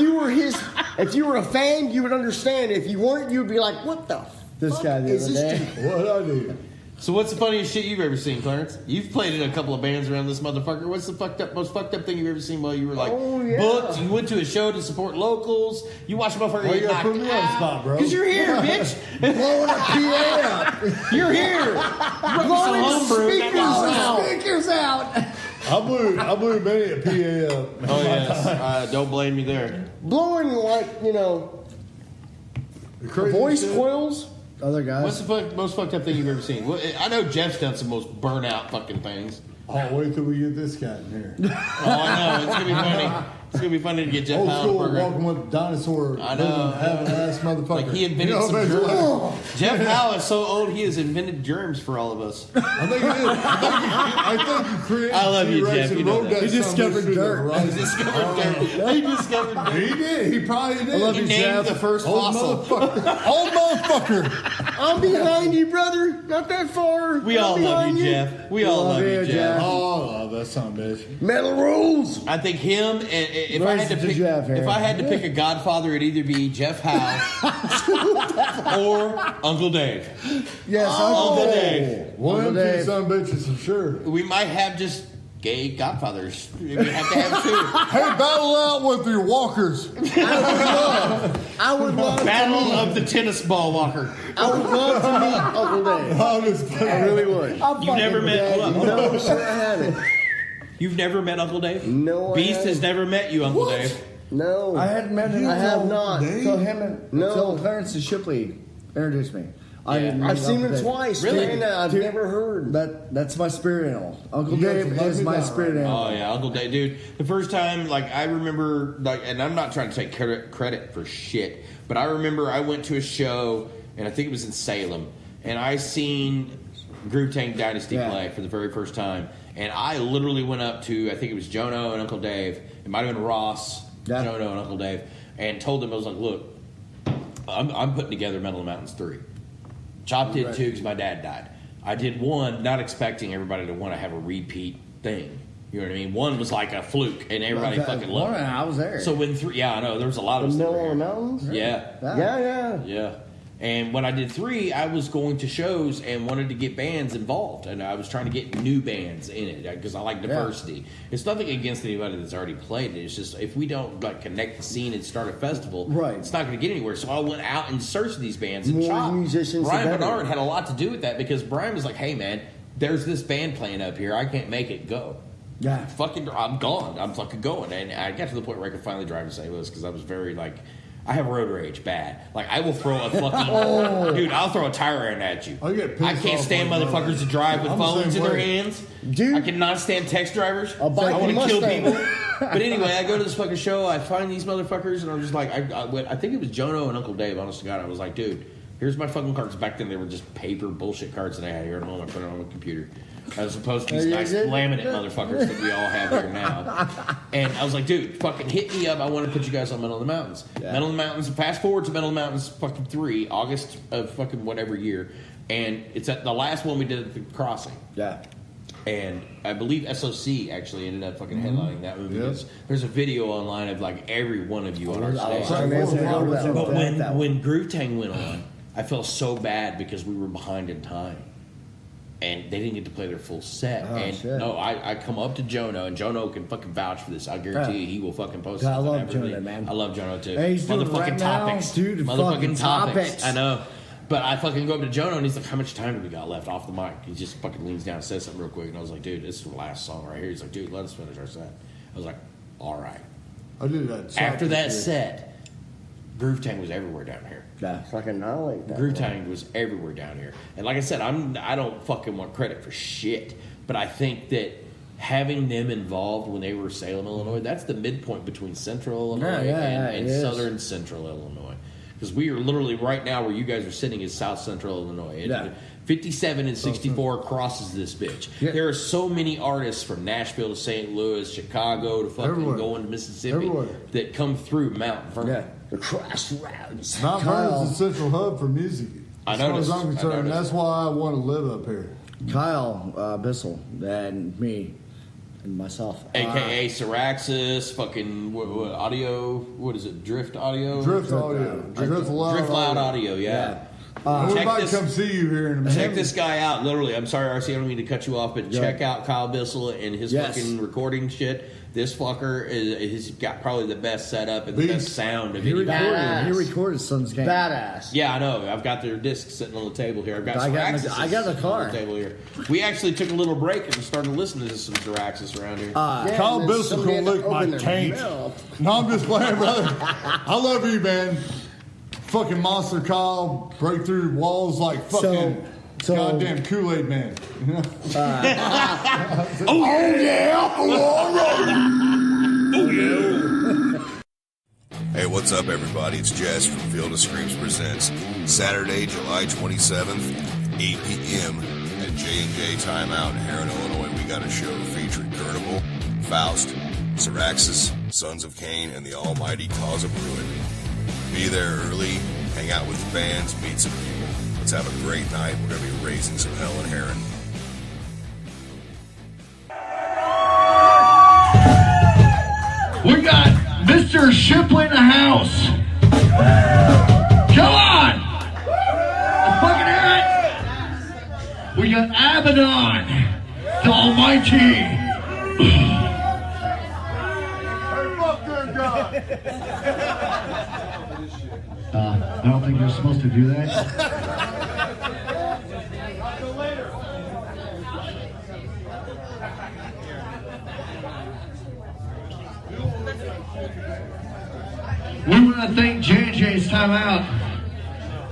you were a fan, you would understand. If you weren't, you'd be like, what the This fuck guy the is other this day. dude? What I do? So what's the funniest shit you've ever seen, Clarence? You've played in a couple of bands around this motherfucker. What's the most fucked up thing you've ever seen while you were like Oh, yeah. booked? You went to a show to support locals. You watched a motherfucker Why you get gotta knocked put me on the spot, bro? Because you're here, bitch. Blowing a PA up. You're here. Blowing homebrew. speakers out. Speakers out. I blew many a PA up. Oh yes. Don't blame me there. Blowing like, The crazy voice shit. coils. Other guys. What's the most fucked up thing you've ever seen? I know Jeff's done some most burnout fucking things. Oh, wait till we get this cat in here. Oh, I know. It's gonna be funny. It's gonna be funny to get Jeff Old Powell school, on the program. walking with dinosaur. I know. Having ass motherfucker. Like he invented some basically, germs. Jeff Powell is so old he has invented germs for all of us. I think it is. I think you created. I love you, T-Rex Jeff, and you know rode that. that He son of a discovered bitch to the dirt. horizon. He discovered dirt. He did. He probably did. love He you, named Jeff. the first Old fossil. motherfucker. Old motherfucker. I'm behind you, brother. Not that far. We all I'm love behind you, Jeff. We all love you, Jeff. Oh, I love that son of a bitch. Metal rules. I think him. And if I Where's had to the pick, Jeff here? if I had to pick a Godfather, it'd either be Jeff Howe or Uncle Dave. Yes, Uncle Dave. One of Uncle them two Dave. son of bitches for sure. We might have just gay Godfathers. We have to have two. Hey, battle out with your walkers. I would love Battle of the tennis ball walker. I would love to meet Uncle Dave. I'm just kidding. I really would. You've never met. Hold up. No, sir, I haven't. You've never met Uncle Dave? No, I Beast has haven't. never met you, Uncle Dave. No. I hadn't met him. I have not. Until him and No. until Clarence and Shipley introduced me. I Yeah. didn't I've meet seen Uncle him Dave. twice. Really? Man, I've Dude, never heard. That's my spirit animal. Uncle You guys Dave love is me my now, spirit right? animal. Oh yeah, Uncle Dave, dude. The first time, like I remember, like, and I'm not trying to take credit for shit, but I remember I went to a show, and I think it was in Salem, and I seen Groove Tank Dynasty Yeah. play for the very first time, and I literally went up to, I think it was Jono and Uncle Dave, it might have been Ross, Yeah. Jono and Uncle Dave, and told them I was like, look, I'm putting together Metal of the Mountains 3. Chop did 2 because my dad died. I did 1, not expecting everybody to want to have a repeat thing. You know what I mean? 1 was like a fluke, and everybody fucking loved it. I was there. So when 3, yeah, I know there was a lot of The us. that Mill were on the here. Mountains? Yeah, Yeah, yeah. yeah. And when I did 3, I was going to shows and wanted to get bands involved, and I was trying to get new bands in it because I like diversity. Yeah. It's nothing against anybody that's already played it. It's just if we don't like connect the scene and start a festival, right, it's not going to get anywhere. So I went out and searched these bands and more musicians. Brian Bernard had a lot to do with that because Brian was like, "Hey man, there's this band playing up here. I can't make it go. Yeah, I'm gone. I'm fucking going." And I got to the point where I could finally drive to St. Louis because I was very like. I have road rage bad. Like, I will throw a fucking... Dude, I'll throw a tire end at you. I can't stand motherfuckers to drive with phones in their hands. Dude. I cannot stand text drivers. I want to kill people. But anyway, I go to this fucking show. I find these motherfuckers, and I'm just like... I think it was Jono and Uncle Dave, honest to God. I was like, dude, here's my fucking cards. Back then, they were just paper bullshit cards that I had here at home. I put it on the computer. As opposed to these nice laminate motherfuckers that we all have here now. And I was like, dude, fucking hit me up. I want to put you guys on Metal in the Mountains. Yeah. Metal in the Mountains, fast forward to Metal in the Mountains fucking 3, August of fucking whatever year. And it's at the last one we did at the Crossing. Yeah. And I believe SOC actually ended up fucking headlining that movie. Because there's a video online of like every one of you on our stage. But when Groove Tang went on, I felt so bad because we were behind in time. And they didn't get to play their full set. I come up to Jono, and Jono can fucking vouch for this. I guarantee you he will fucking post it. I love Jono, man. I love Jono too. Hey, he's doing motherfucking right topics. Now, dude, motherfucking topics. I know. But I fucking go up to Jono, and he's like, how much time do we got left off the mic? He just fucking leans down and says something real quick. And I was like, dude, this is the last song right here. He's like, dude, let us finish our set. I was like, all right. I did that. After that set, Groove Tang was everywhere down here. Yeah, fucking not like that. Groove Tang was everywhere down here, and like I said, I don't fucking want credit for shit, but I think that having them involved when they were Salem, Illinois, that's the midpoint between Central Illinois and Southern Central Illinois, because we are literally right now where you guys are sitting is South Central Illinois. Yeah. 57 and 64 crosses this bitch. Yeah. There are so many artists from Nashville to St. Louis, Chicago to fucking going to Mississippi that come through Mount Vernon. Yeah. The crossroads. Mount Vernon's the central hub for music. As far as I'm concerned, that's why I want to live up here. Kyle Bissell and me and myself. AKA Syraxis, fucking audio, what is it, Drift Audio? Drift Loud Audio, yeah. We might come see you here in a minute. Check this guy out, literally. I'm sorry, RC, I don't mean to cut you off, but check out Kyle Bissell and his fucking recording shit. This fucker he's got probably the best setup and the best sound of anybody. He recorded Son's Game. Badass. Yeah, I know. I've got their discs sitting on the table here. I got the car. On the table here. We actually took a little break and started listening to some Syraxis around here. Kyle Bissell gonna lick my taint. No, I'm just playing, brother. I love you, man. Fucking monster Kyle, break through walls like fucking goddamn Kool-Aid man. Oh yeah! Oh yeah! Hey, what's up, everybody? It's Jess from Field of Screams Presents. Saturday, July 27th, 8 p.m. at J&J Timeout in Heron, Illinois. We got a show featuring Gurnable, Faust, Syraxis, Sons of Cain, and the almighty Cause of Ruin. Be there early, hang out with the bands, meet some people. Let's have a great night. We're going to be raising some hell in Heron. We got Mr. Shipley in the house. Come on! Fucking hear it! We got Abaddon, the almighty. I don't think you're supposed to do that. We want to thank J&J's Timeout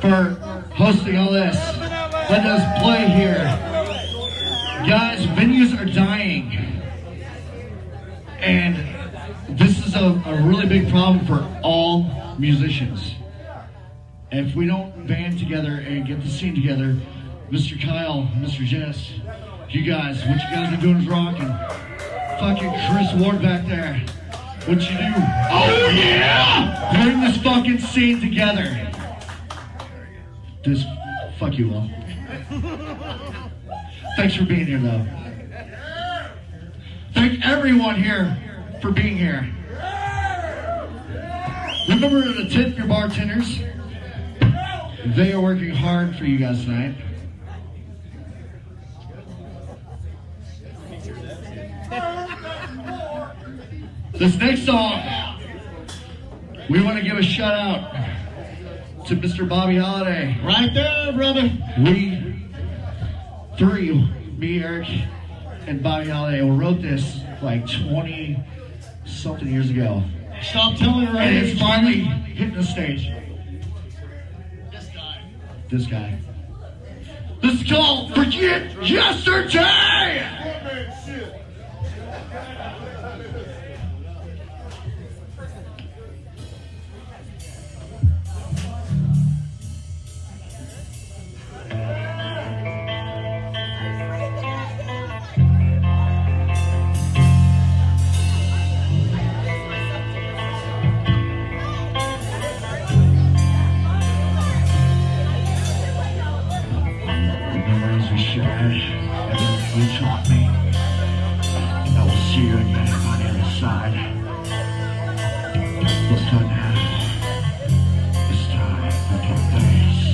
for hosting all this. Let us play here. Guys, venues are dying. And this is a really big problem for all musicians. And if we don't band together and get the scene together, Mr. Kyle, Mr. Jess, you guys, what you guys are doing is rocking. Fucking Chris Ward back there. What you do? Oh yeah! Bring this fucking scene together. This, fuck you all. Thanks for being here though. Thank everyone here for being here. Remember to tip your bartenders. They are working hard for you guys tonight. This next song, we want to give a shout out to Mr. Bobby Holiday. Right there, brother. We three, me, Eric, and Bobby Holiday, wrote this like 20-something years ago. Stop telling her. And it's finally hitting the stage. This guy. This is called Forget Yesterday! You taught me. I will see you again on the other side. Let's go now. It's time for your face.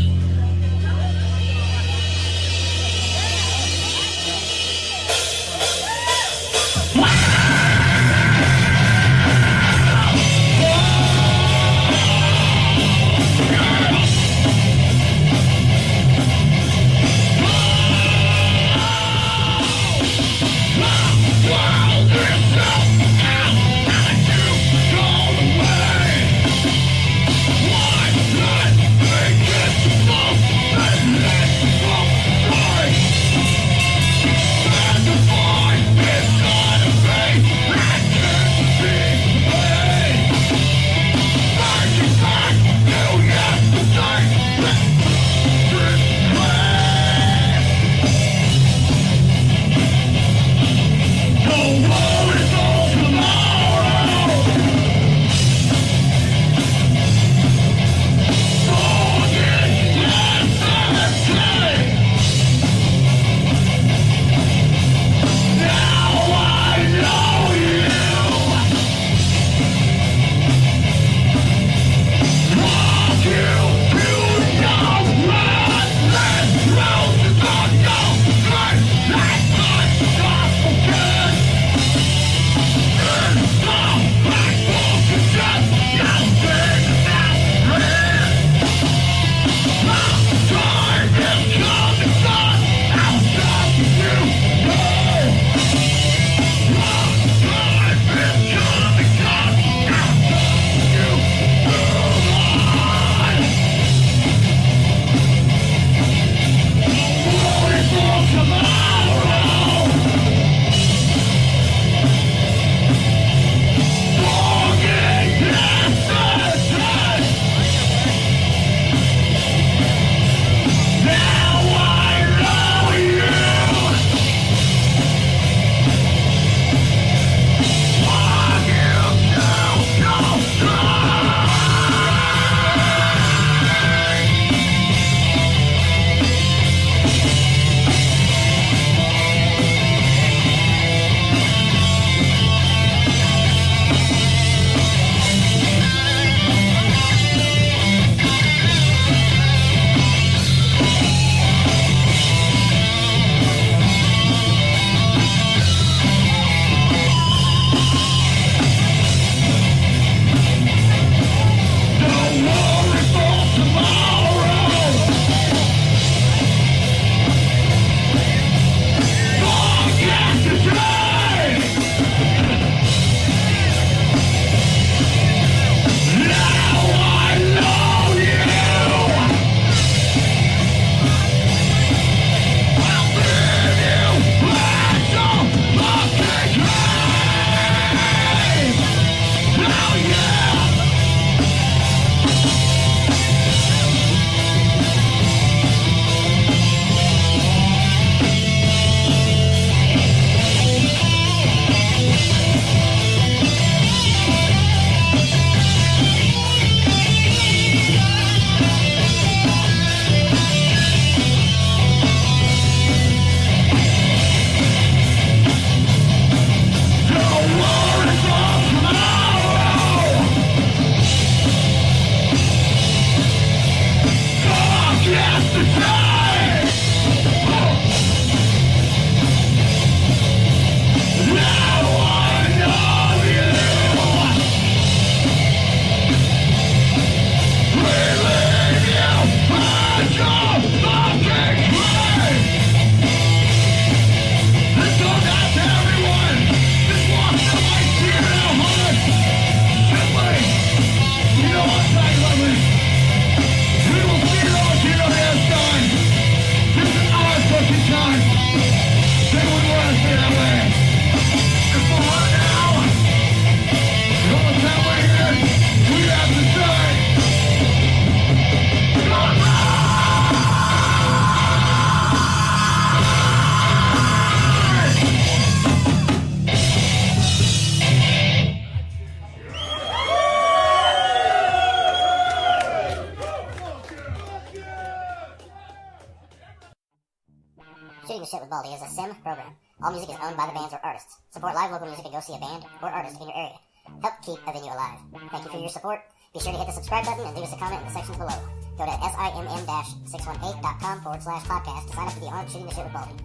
Shooting the Shit with Baldy is a sim program. All music is owned by the bands or artists. Support live local music and go see a band or artist in your area. Help keep a venue alive. Thank you for your support. Be sure to hit the subscribe button and leave us a comment in the sections below. Go to simm-618.com/podcast to sign up to be on Shooting the Shit with Baldy.